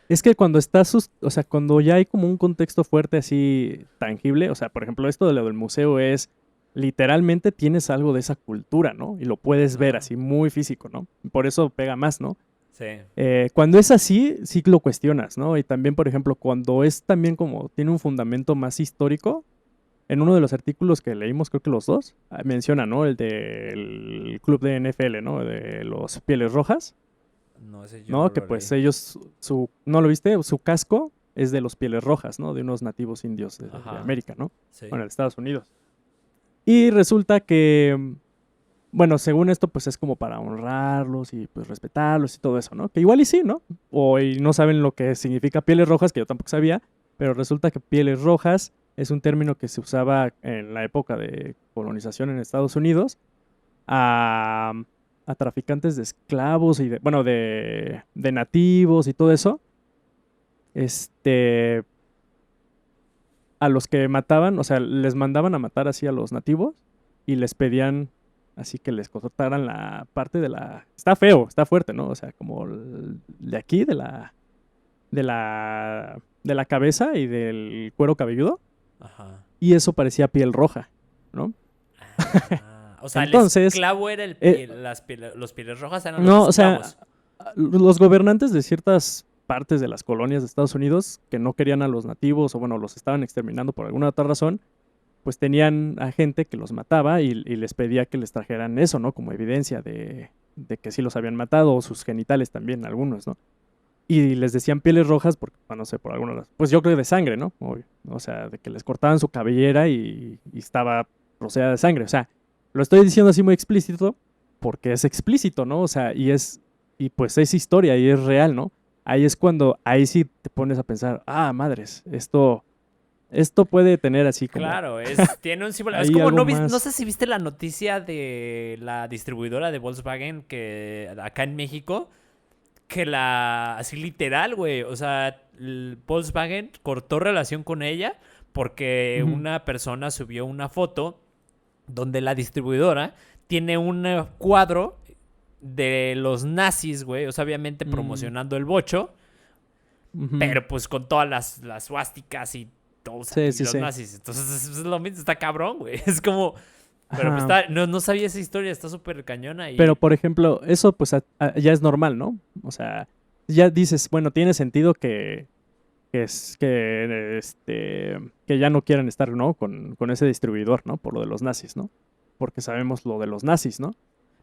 es que cuando o sea, cuando ya hay como un contexto fuerte así tangible, o sea, por ejemplo, esto de lo del museo es literalmente tienes algo de esa cultura, ¿no? Y lo puedes ver Ajá. así muy físico, ¿no? Por eso pega más, ¿no? Sí. Cuando es así, sí lo cuestionas, ¿no? Y también, por ejemplo, cuando es también como tiene un fundamento más histórico, en uno de los artículos que leímos, creo que los dos, menciona, ¿no? El del club de NFL, ¿no? De los Pieles Rojas, No, ese yo no ¿no? Que lo pues leí. ellos, ¿no lo viste? Su casco es de los Pieles Rojas, ¿no? De unos nativos indios de Ajá. América, ¿no? Sí. Bueno, de Estados Unidos. Y resulta que, bueno, según esto, pues es como para honrarlos y pues respetarlos y todo eso, ¿no? Que igual y sí, ¿no? O y no saben lo que significa pieles rojas, que yo tampoco sabía, pero resulta que pieles rojas es un término que se usaba en la época de colonización en Estados Unidos a, a traficantes de esclavos y bueno, de nativos y todo eso. Este, a los que mataban, o sea, les mandaban a matar así a los nativos y les pedían así que les cortaran la parte de la... Está feo, está fuerte, ¿no? O sea, como de aquí, de la cabeza y del cuero cabelludo. Ajá. Y eso parecía piel roja, ¿no? O sea, el Entonces, esclavo era el eh, los pieles rojas eran los no, o sea, esclavos. los gobernantes de ciertas partes de las colonias de Estados Unidos que no querían a los nativos o bueno, los estaban exterminando por alguna otra razón, pues tenían a gente que los mataba y les pedía que les trajeran eso, ¿no? Como evidencia de que sí los habían matado, o sus genitales también, algunos, ¿no? Y les decían pieles rojas, porque, bueno, no sé, por alguna razón. Pues yo creo de sangre, ¿no? Obvio. O sea, de que les cortaban su cabellera y estaba rociada de sangre. O sea, lo estoy diciendo así muy explícito porque es explícito, ¿no? O sea, y pues es historia y es real, ¿no? Ahí es cuando, ahí sí te pones a pensar, ah, madres, esto puede tener así como, Claro, tiene un símbolo. Es ahí como algo no más. sé si viste la noticia de la distribuidora de Volkswagen que acá en México, que así literal, güey, o sea, Volkswagen cortó relación con ella porque Ujú, una persona subió una foto donde la distribuidora tiene un cuadro de los nazis, güey, o sea, obviamente mm, promocionando el bocho, ujú. pero pues con todas las suásticas y todos Sí, aquí sí, los sí. nazis. Entonces es lo mismo, está cabrón, güey. Es como... Pero pues Ajá. no sabía esa historia, está súper cañona Pero, y... por ejemplo, eso pues ya es normal, ¿no? O sea, ya dices, bueno, tiene sentido que ya no quieran estar, ¿no? Con ese distribuidor, ¿no? Por lo de los nazis, ¿no? Porque sabemos lo de los nazis, ¿no?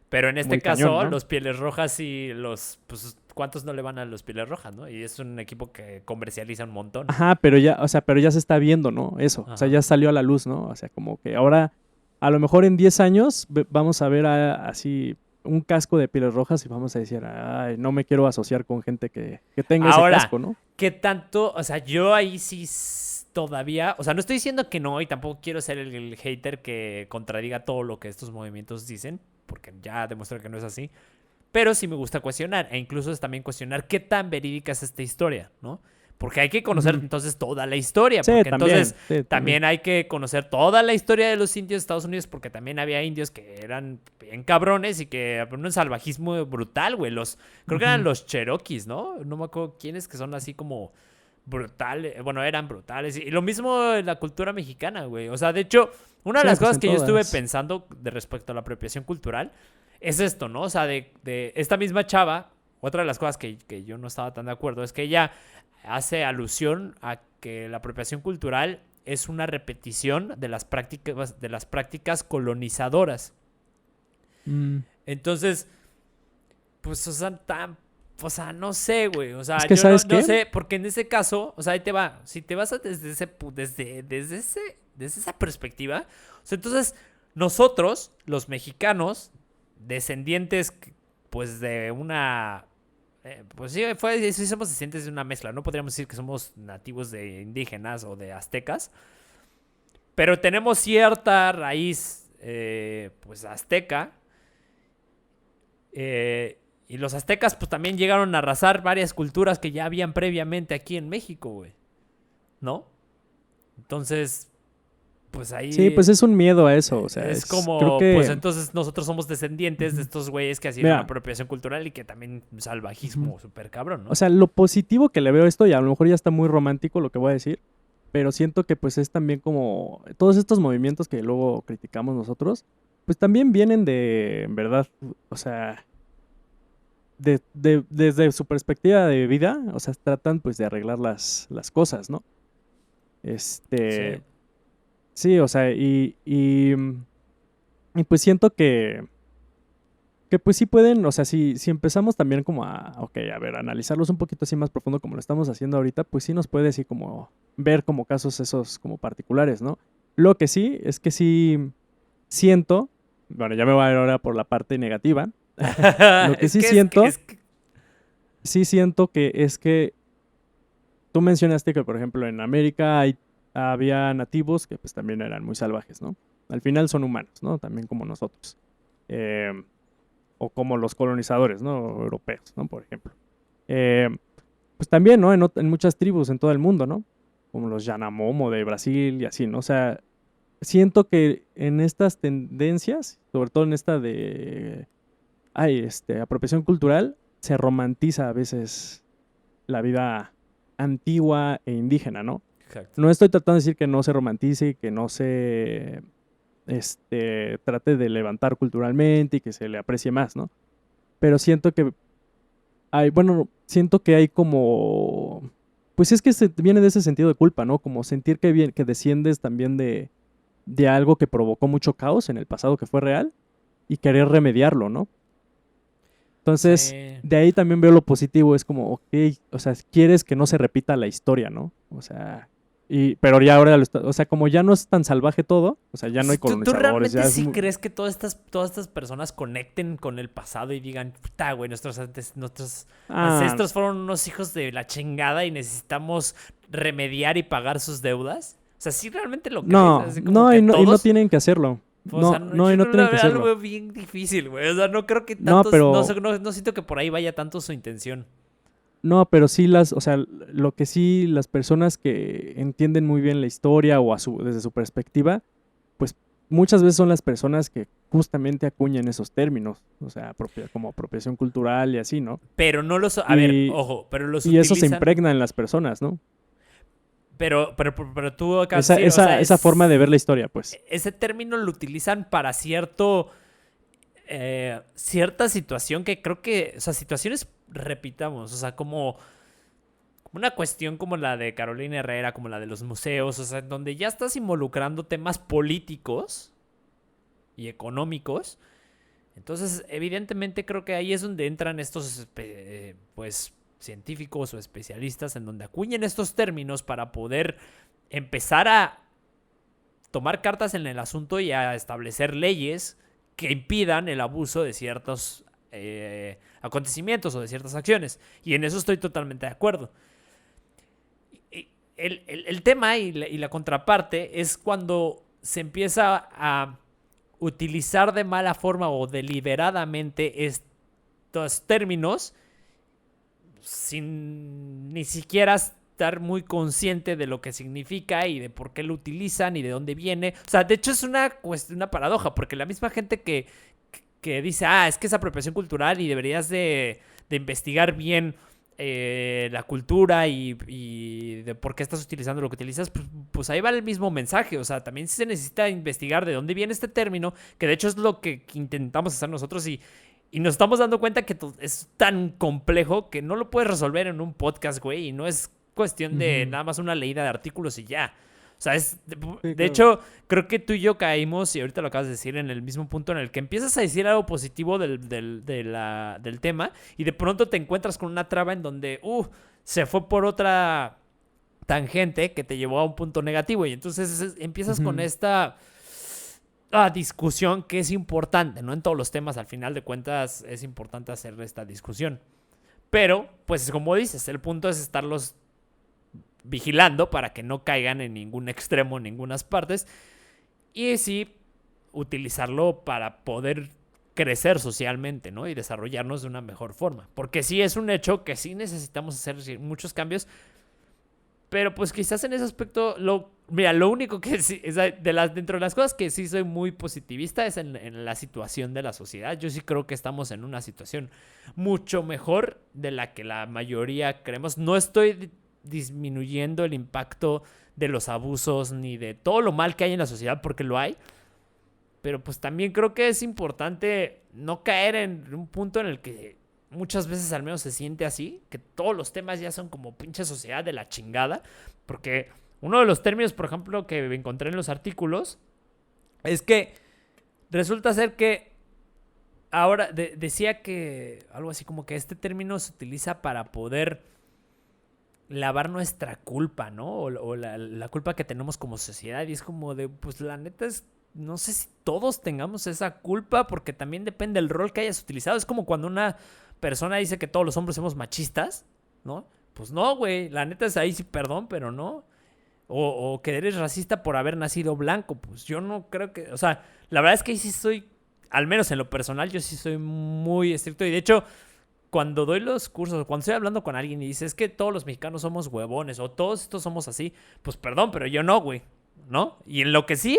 Pero en este Muy cañón, caso, ¿no? los Pieles Rojas y los... Pues, ¿cuántos no le van a los Pieles Rojas, no? Y es un equipo que comercializa un montón. Ajá, pero ya, o sea, pero ya se está viendo, ¿no? Eso, o sea, Ajá. ya salió a la luz, ¿no? O sea, como que ahora, a lo mejor en 10 años vamos a ver así un casco de pieles rojas y vamos a decir, ay, no me quiero asociar con gente que tenga ese Ahora, casco, ¿no? ¿qué tanto? O sea, yo ahí sí todavía. O sea, no estoy diciendo que no, y tampoco quiero ser el hater que contradiga todo lo que estos movimientos dicen, porque ya demostré que no es así. Pero sí me gusta cuestionar, e incluso es también cuestionar qué tan verídica es esta historia, ¿no? Porque hay que conocer Ujú. entonces toda la historia, Sí, porque también, entonces sí, también. también hay que conocer toda la historia de los indios de Estados Unidos, porque también había indios que eran bien cabrones y que un salvajismo brutal, güey. Creo que eran Ujú. los Cherokees, ¿no? No me acuerdo quiénes que son así como brutales, bueno, eran brutales. Y lo mismo en la cultura mexicana, güey. O sea, de hecho, una de Sí, las pues cosas en que yo estuve todas. pensando de respecto a la apropiación cultural es esto, ¿no? O sea, de esta misma chava, otra de las cosas que yo no estaba tan de acuerdo es que ella hace alusión a que la apropiación cultural es una repetición de las prácticas colonizadoras. Mm. Entonces, pues, o sea, no sé, güey. O Es sea, que, yo no, ¿sabes no qué? sé, porque en ese caso, o sea, ahí te va. Si te vas desde esa perspectiva, o sea, entonces nosotros, los mexicanos, descendientes, pues de una, pues sí somos descendientes de una mezcla. No podríamos decir que somos nativos de indígenas o de aztecas, pero tenemos cierta raíz, pues azteca. Y los aztecas pues también llegaron a arrasar varias culturas que ya habían previamente aquí en México, güey. ¿No? Entonces, pues Sí, ahí pues es un miedo a eso, o sea, es creo como, pues que, entonces nosotros somos descendientes de ujú. estos güeyes que hicieron Mira, apropiación cultural y que también ujú. salvajismo súper cabrón, O ¿no? sea, lo positivo que le veo a esto, y a lo mejor ya está muy romántico lo que voy a decir, pero siento que pues es también como todos estos movimientos que luego criticamos nosotros, pues también vienen de, en verdad, o sea, desde su perspectiva de vida, o sea, tratan pues de arreglar las cosas, ¿no? Este, Sí. sí, o sea, y pues siento que pues sí pueden, o sea, si empezamos también como ok, a ver, analizarlos un poquito así más profundo como lo estamos haciendo ahorita, pues sí nos puede así como ver como casos esos como particulares, ¿no? Lo que sí es que sí siento, bueno, ya me voy a ir ahora por la parte negativa, lo que es sí que es que, siento, es que sí siento que es que tú mencionaste que, por ejemplo, en América había nativos que pues también eran muy salvajes, ¿no? Al final son humanos, ¿no? También como nosotros. Eh, o como los colonizadores, ¿no? Europeos, ¿no? Por ejemplo. Eh, pues también, ¿no? En muchas tribus en todo el mundo, ¿no? Como los Yanamomo de Brasil y así, ¿no? O sea, siento que en estas tendencias, sobre todo en esta de, apropiación cultural, se romantiza a veces la vida antigua e indígena, ¿no? exacto. No estoy tratando de decir que no se romantice y que no se trate de levantar culturalmente y que se le aprecie más, ¿no? Pero siento que bueno, siento que hay como, pues es que viene de ese sentido de culpa, ¿no? Como sentir que desciendes también de algo que provocó mucho caos en el pasado que fue real y querer remediarlo, ¿no? Entonces, Sí. de ahí también veo lo positivo, es como, ok, o sea, quieres que no se repita la historia, ¿no? O sea, pero ya ahora, o sea, como ya no es tan salvaje todo, o sea, O ya no sea, hay ¿tú colonizadores, realmente ya es sí crees que todas estas personas conecten con el pasado y digan, puta, güey, nuestros Ah, ancestros fueron unos hijos de la chingada y necesitamos remediar y pagar sus deudas? O sea, ¿sí realmente lo crees? no, Así como no, que y no todos. tienen que hacerlo. O sea, No, no, y yo no tienen que lo hacerlo. veo bien difícil, güey. O sea, no creo que No, tantos. No, pero no siento que por ahí vaya tanto su intención. No, pero sí o sea, lo que sí las personas que entienden muy bien la historia o desde su perspectiva, pues muchas veces son las personas que justamente acuñan esos términos, o sea, como apropiación cultural y así, ¿no? Pero no los. A ver, Y, ojo, pero los y eso se utilizan. impregna en las personas, ¿no? Pero tú acabas de Esa, decir, o sea, esa forma de ver la historia, pues. ese término lo utilizan para cierta situación que creo que, o sea, situaciones, repitamos, o sea, como una cuestión como la de Carolina Herrera, como la de los museos, o sea, en donde ya estás involucrando temas políticos y económicos. Entonces, evidentemente creo que ahí es donde entran estos, pues, científicos o especialistas en donde acuñen estos términos para poder empezar a tomar cartas en el asunto y a establecer leyes que impidan el abuso de ciertos acontecimientos o de ciertas acciones. Y en eso estoy totalmente de acuerdo. El tema y la contraparte es cuando se empieza a utilizar de mala forma o deliberadamente estos términos sin ni siquiera estar muy consciente de lo que significa y de por qué lo utilizan y de dónde viene. O sea, de hecho es una paradoja, porque la misma gente que dice, es que es apropiación cultural y deberías de investigar bien la cultura y de por qué estás utilizando lo que utilizas, pues ahí va el mismo mensaje. O sea, también se necesita investigar de dónde viene este término, que de hecho es lo que intentamos hacer nosotros y nos estamos dando cuenta que es tan complejo que no lo puedes resolver en un podcast, güey, y no es cuestión de nada más una leída de artículos y ya. O sea, de hecho, creo que tú y yo caímos, y ahorita lo acabas de decir, en el mismo punto en el que empiezas a decir algo positivo del tema y de pronto te encuentras con una traba en donde se fue por otra tangente que te llevó a un punto negativo y entonces empiezas con esta discusión que es importante, ¿no? En todos los temas, al final de cuentas, es importante hacer esta discusión. Pero, pues como dices, el punto es estarlos vigilando para que no caigan en ningún extremo, en ninguna partes, y sí utilizarlo para poder crecer socialmente, ¿no? Y desarrollarnos de una mejor forma. Porque sí es un hecho que sí necesitamos hacer muchos cambios, pero pues quizás en ese aspecto, lo único que sí, dentro de las cosas que sí soy muy positivista es en la situación de la sociedad. Yo sí creo que estamos en una situación mucho mejor de la que la mayoría creemos. No estoy disminuyendo el impacto de los abusos ni de todo lo mal que hay en la sociedad, porque lo hay, pero pues también creo que es importante no caer en un punto en el que muchas veces al menos se siente así, que todos los temas ya son como pinche sociedad de la chingada, porque uno de los términos, por ejemplo, que encontré en los artículos es que resulta ser que ahora decía que algo así como que este término se utiliza para poder lavar nuestra culpa, ¿no? O la culpa que tenemos como sociedad. Y es como de, pues la neta es, no sé si todos tengamos esa culpa, porque también depende del rol que hayas utilizado. Es como cuando una persona dice que todos los hombres somos machistas, ¿no? Pues no, güey, la neta es ahí sí, perdón, pero no. O que eres racista por haber nacido blanco, pues yo no creo que, o sea, la verdad es que ahí sí soy, al menos en lo personal, yo sí soy muy estricto. Y de hecho, cuando doy los cursos, cuando estoy hablando con alguien y dice, es que todos los mexicanos somos huevones o todos estos somos así, pues perdón, pero yo no, güey, ¿no? Y en lo que sí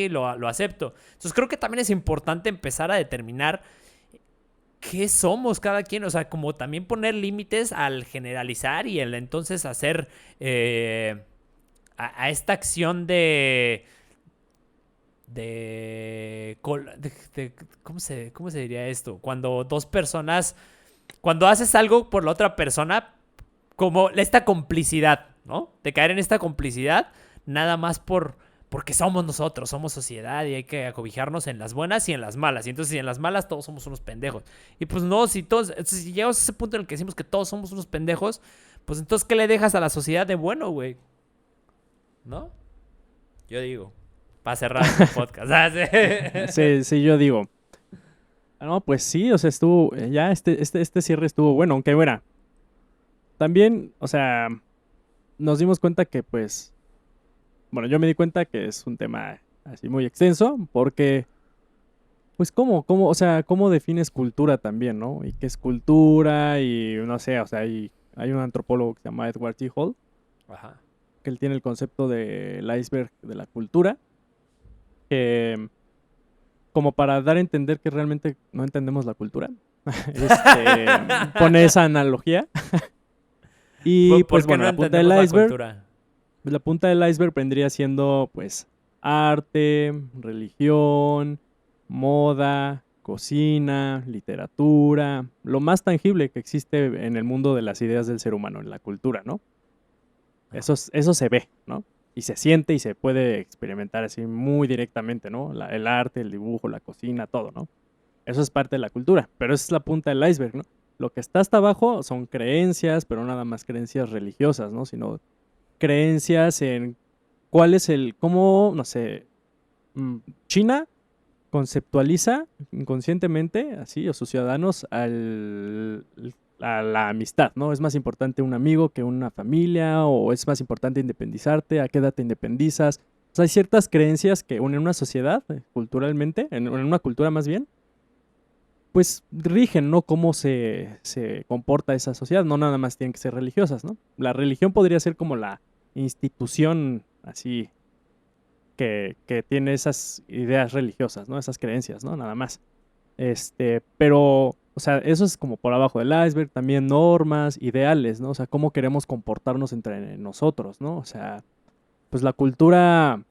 lo acepto. Entonces creo que también es importante empezar a determinar qué somos cada quien, o sea, como también poner límites al generalizar y el entonces hacer a esta acción ¿cómo se diría esto? Cuando dos personas, cuando haces algo por la otra persona, como esta complicidad, ¿no? De caer en esta complicidad, nada más porque somos nosotros, somos sociedad y hay que acobijarnos en las buenas y en las malas. Y entonces, si en las malas todos somos unos pendejos. Y pues no, si llegamos a ese punto en el que decimos que todos somos unos pendejos, pues entonces, ¿qué le dejas a la sociedad de bueno, güey? ¿No? Yo digo, para cerrar el podcast. Sí, yo digo. No, pues sí, o sea, estuvo, ya este cierre estuvo bueno, aunque bueno, también, o sea, nos dimos cuenta que pues, bueno, yo me di cuenta que es un tema así muy extenso, porque, pues, o sea, cómo defines cultura también, ¿no? Y qué es cultura, y no sé, o sea, hay un antropólogo que se llama Edward T. Hall, Ajá. que él tiene el concepto del iceberg de la cultura, que como para dar a entender que realmente no entendemos la cultura, pone esa analogía. Y pues bueno, la punta del iceberg, la punta del iceberg vendría siendo pues arte, religión, moda, cocina, literatura, lo más tangible que existe en el mundo de las ideas del ser humano, en la cultura, ¿no? Eso se ve, ¿no? Y se siente y se puede experimentar así muy directamente, ¿no? El arte, el dibujo, la cocina, todo, ¿no? Eso es parte de la cultura, pero esa es la punta del iceberg, ¿no? Lo que está hasta abajo son creencias, pero no nada más creencias religiosas, ¿no? Sino creencias en cómo, no sé, China conceptualiza inconscientemente, así, a sus ciudadanos a la amistad, ¿no? Es más importante un amigo que una familia, o es más importante independizarte, a qué edad te independizas. O sea, hay ciertas creencias que en una sociedad, culturalmente, en una cultura más bien, pues rigen, ¿no? Cómo se comporta esa sociedad. No nada más tienen que ser religiosas, ¿no? La religión podría ser como la institución así que tiene esas ideas religiosas, ¿no? Esas creencias, ¿no? Nada más. Pero, o sea, eso es como por abajo del iceberg, también normas, ideales, ¿no? O sea, cómo queremos comportarnos entre nosotros, ¿no? O sea, pues la cultura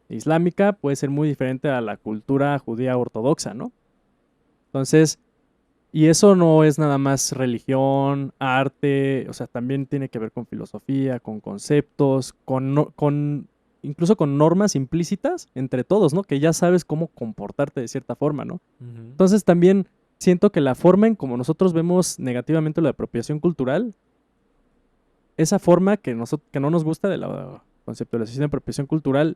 islámica puede ser muy diferente a la cultura judía ortodoxa, ¿no? Entonces, y eso no es nada más religión, arte, o sea, también tiene que ver con filosofía, con conceptos, incluso con normas implícitas entre todos, ¿no? Que ya sabes cómo comportarte de cierta forma, ¿no? Ujú. Entonces también siento que la forma en como nosotros vemos negativamente la apropiación cultural, esa forma que no nos gusta de la conceptualización de apropiación cultural,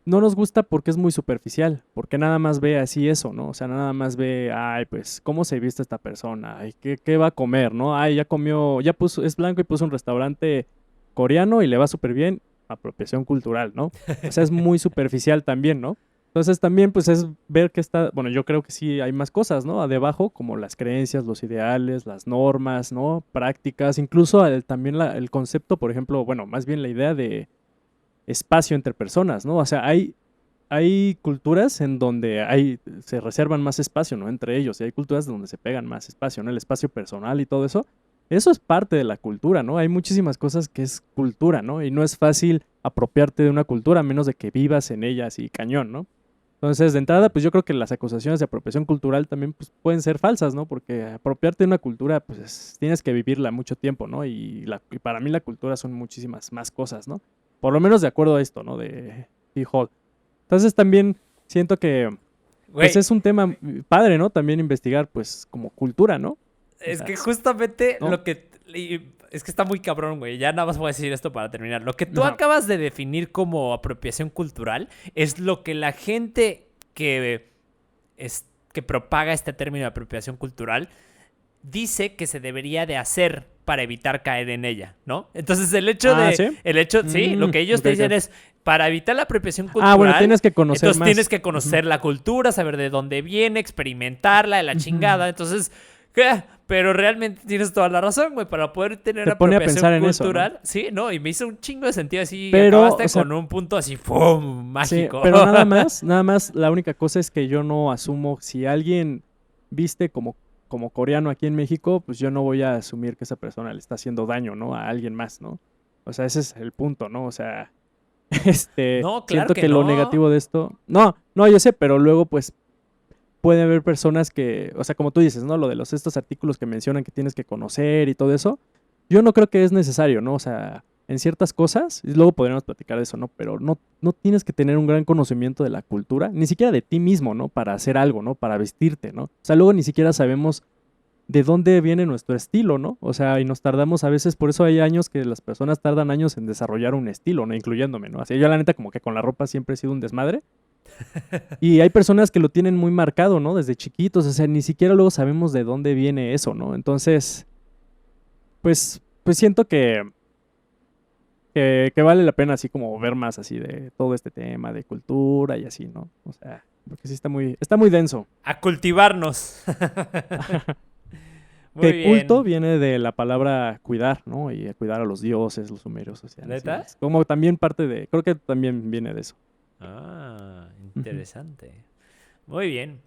no nos gusta porque es muy superficial, porque nada más ve así eso, ¿no? O sea, nada más ve, ay, pues, ¿cómo se viste esta persona? Ay, ¿qué va a comer, no? Ay, ya comió, ya puso, es blanco y puso un restaurante coreano y le va súper bien, apropiación cultural, ¿no? O sea, es muy superficial también, ¿no? Entonces también, pues, es ver que está, bueno, yo creo que sí hay más cosas, ¿no? Debajo, como las creencias, los ideales, las normas, ¿no? Prácticas, incluso también el concepto, por ejemplo, bueno, más bien la idea de espacio entre personas, ¿no? O sea, hay culturas en donde se reservan más espacio, ¿no? Entre ellos, y hay culturas donde se pegan más espacio, ¿no? El espacio personal y todo eso. Eso es parte de la cultura, ¿no? Hay muchísimas cosas que es cultura, ¿no? Y no es fácil apropiarte de una cultura a menos de que vivas en ella así cañón, ¿no? Entonces, de entrada, pues yo creo que las acusaciones de apropiación cultural también pues, pueden ser falsas, ¿no? Porque apropiarte de una cultura, pues tienes que vivirla mucho tiempo, ¿no? Y para mí la cultura son muchísimas más cosas, ¿no? Por lo menos de acuerdo a esto, ¿no? De T. Hall. Entonces también siento que, pues Güey, es un tema padre, ¿no? También investigar, pues, como cultura, ¿no? O es sea, que justamente ¿no? es que está muy cabrón, güey. Ya nada más voy a decir esto para terminar. Lo que tú Ajá. acabas de definir como apropiación cultural es lo que la gente que propaga este término de apropiación cultural dice que se debería de hacer para evitar caer en ella, ¿no? Entonces Ah, ¿sí? sí, lo que ellos Ok, te dicen ok. es, para evitar la apropiación Ah, bueno, cultural, tienes que conocer entonces tienes más. que Ujú, conocer la cultura, saber de dónde viene, experimentarla, de la ujú. chingada, entonces, ¿qué? Pero realmente tienes toda la razón, güey, para poder tener Te pone a apropiación pensar en eso, ¿no? cultural, sí, ¿no? Y me hizo un chingo de sentido así, Pero, o acabaste sea, con un punto así, ¡pum! sí, Mágico. pero nada más, la única cosa es que yo no asumo, si alguien viste como coreano aquí en México, pues yo no voy a asumir que esa persona le está haciendo daño, ¿no? A alguien más, ¿no? O sea, ese es el punto, ¿no? O sea, No, claro siento que que lo no. negativo de esto, no, yo sé, pero luego pues puede haber personas que, o sea, como tú dices, ¿no? Lo de estos artículos que mencionan que tienes que conocer y todo eso, yo no creo que es necesario, ¿no? O sea, en ciertas cosas, y luego podríamos platicar de eso, ¿no? Pero no tienes que tener un gran conocimiento de la cultura, ni siquiera de ti mismo, ¿no? Para hacer algo, ¿no? Para vestirte, ¿no? O sea, luego ni siquiera sabemos de dónde viene nuestro estilo, ¿no? O sea, y nos tardamos a veces, por eso hay años que las personas tardan años en desarrollar un estilo, ¿no? Incluyéndome, ¿no? Así yo la neta como que con la ropa siempre he sido un desmadre. Y hay personas que lo tienen muy marcado, ¿no? Desde chiquitos, o sea, ni siquiera luego sabemos de dónde viene eso, ¿no? Entonces, pues siento que vale la pena así como ver más así de todo este tema de cultura y así, ¿no? O sea, porque sí está muy denso. A cultivarnos. Muy Que culto bien. viene de la palabra cuidar, ¿no? Y cuidar a los dioses, los sumerios, o sea, así ¿Neta? es. Como también parte de, creo que también viene de eso. Ah, Ujú. interesante. Muy bien.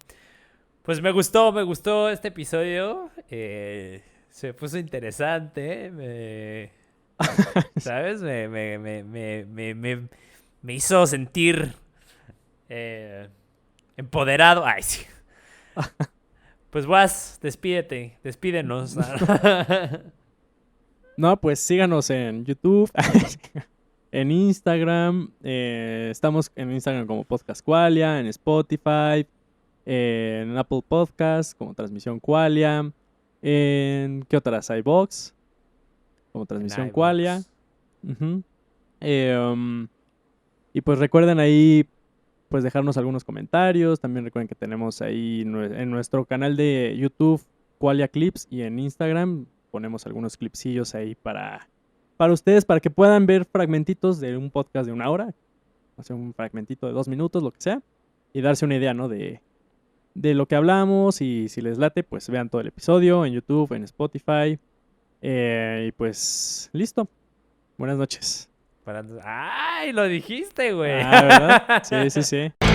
Pues me gustó este episodio. Se puso interesante. ¿Sabes? Me hizo sentir eh, empoderado. Ay, sí. Pues vas, despídete, despídenos. No, pues síganos en YouTube, en Instagram. Estamos en Instagram como Podcast Qualia, en Spotify, en Apple Podcast como Transmisión Qualia. ¿En qué otras? iVoox como En Transmisión Qualia. iVoox. Ujú. Y pues recuerden ahí pues dejarnos algunos comentarios. También recuerden que tenemos ahí en nuestro canal de YouTube Qualia Clips y en Instagram ponemos algunos clipsillos ahí para ustedes, para que puedan ver fragmentitos de un podcast de 1 hora, o sea, un fragmentito de 2 minutos, lo que sea, y darse una idea, ¿no? De lo que hablamos, y si les late, pues vean todo el episodio en YouTube, en Spotify. Y pues, listo. Buenas noches. ¡Ay, lo dijiste, güey! Ah, ¿verdad? Sí, sí, sí.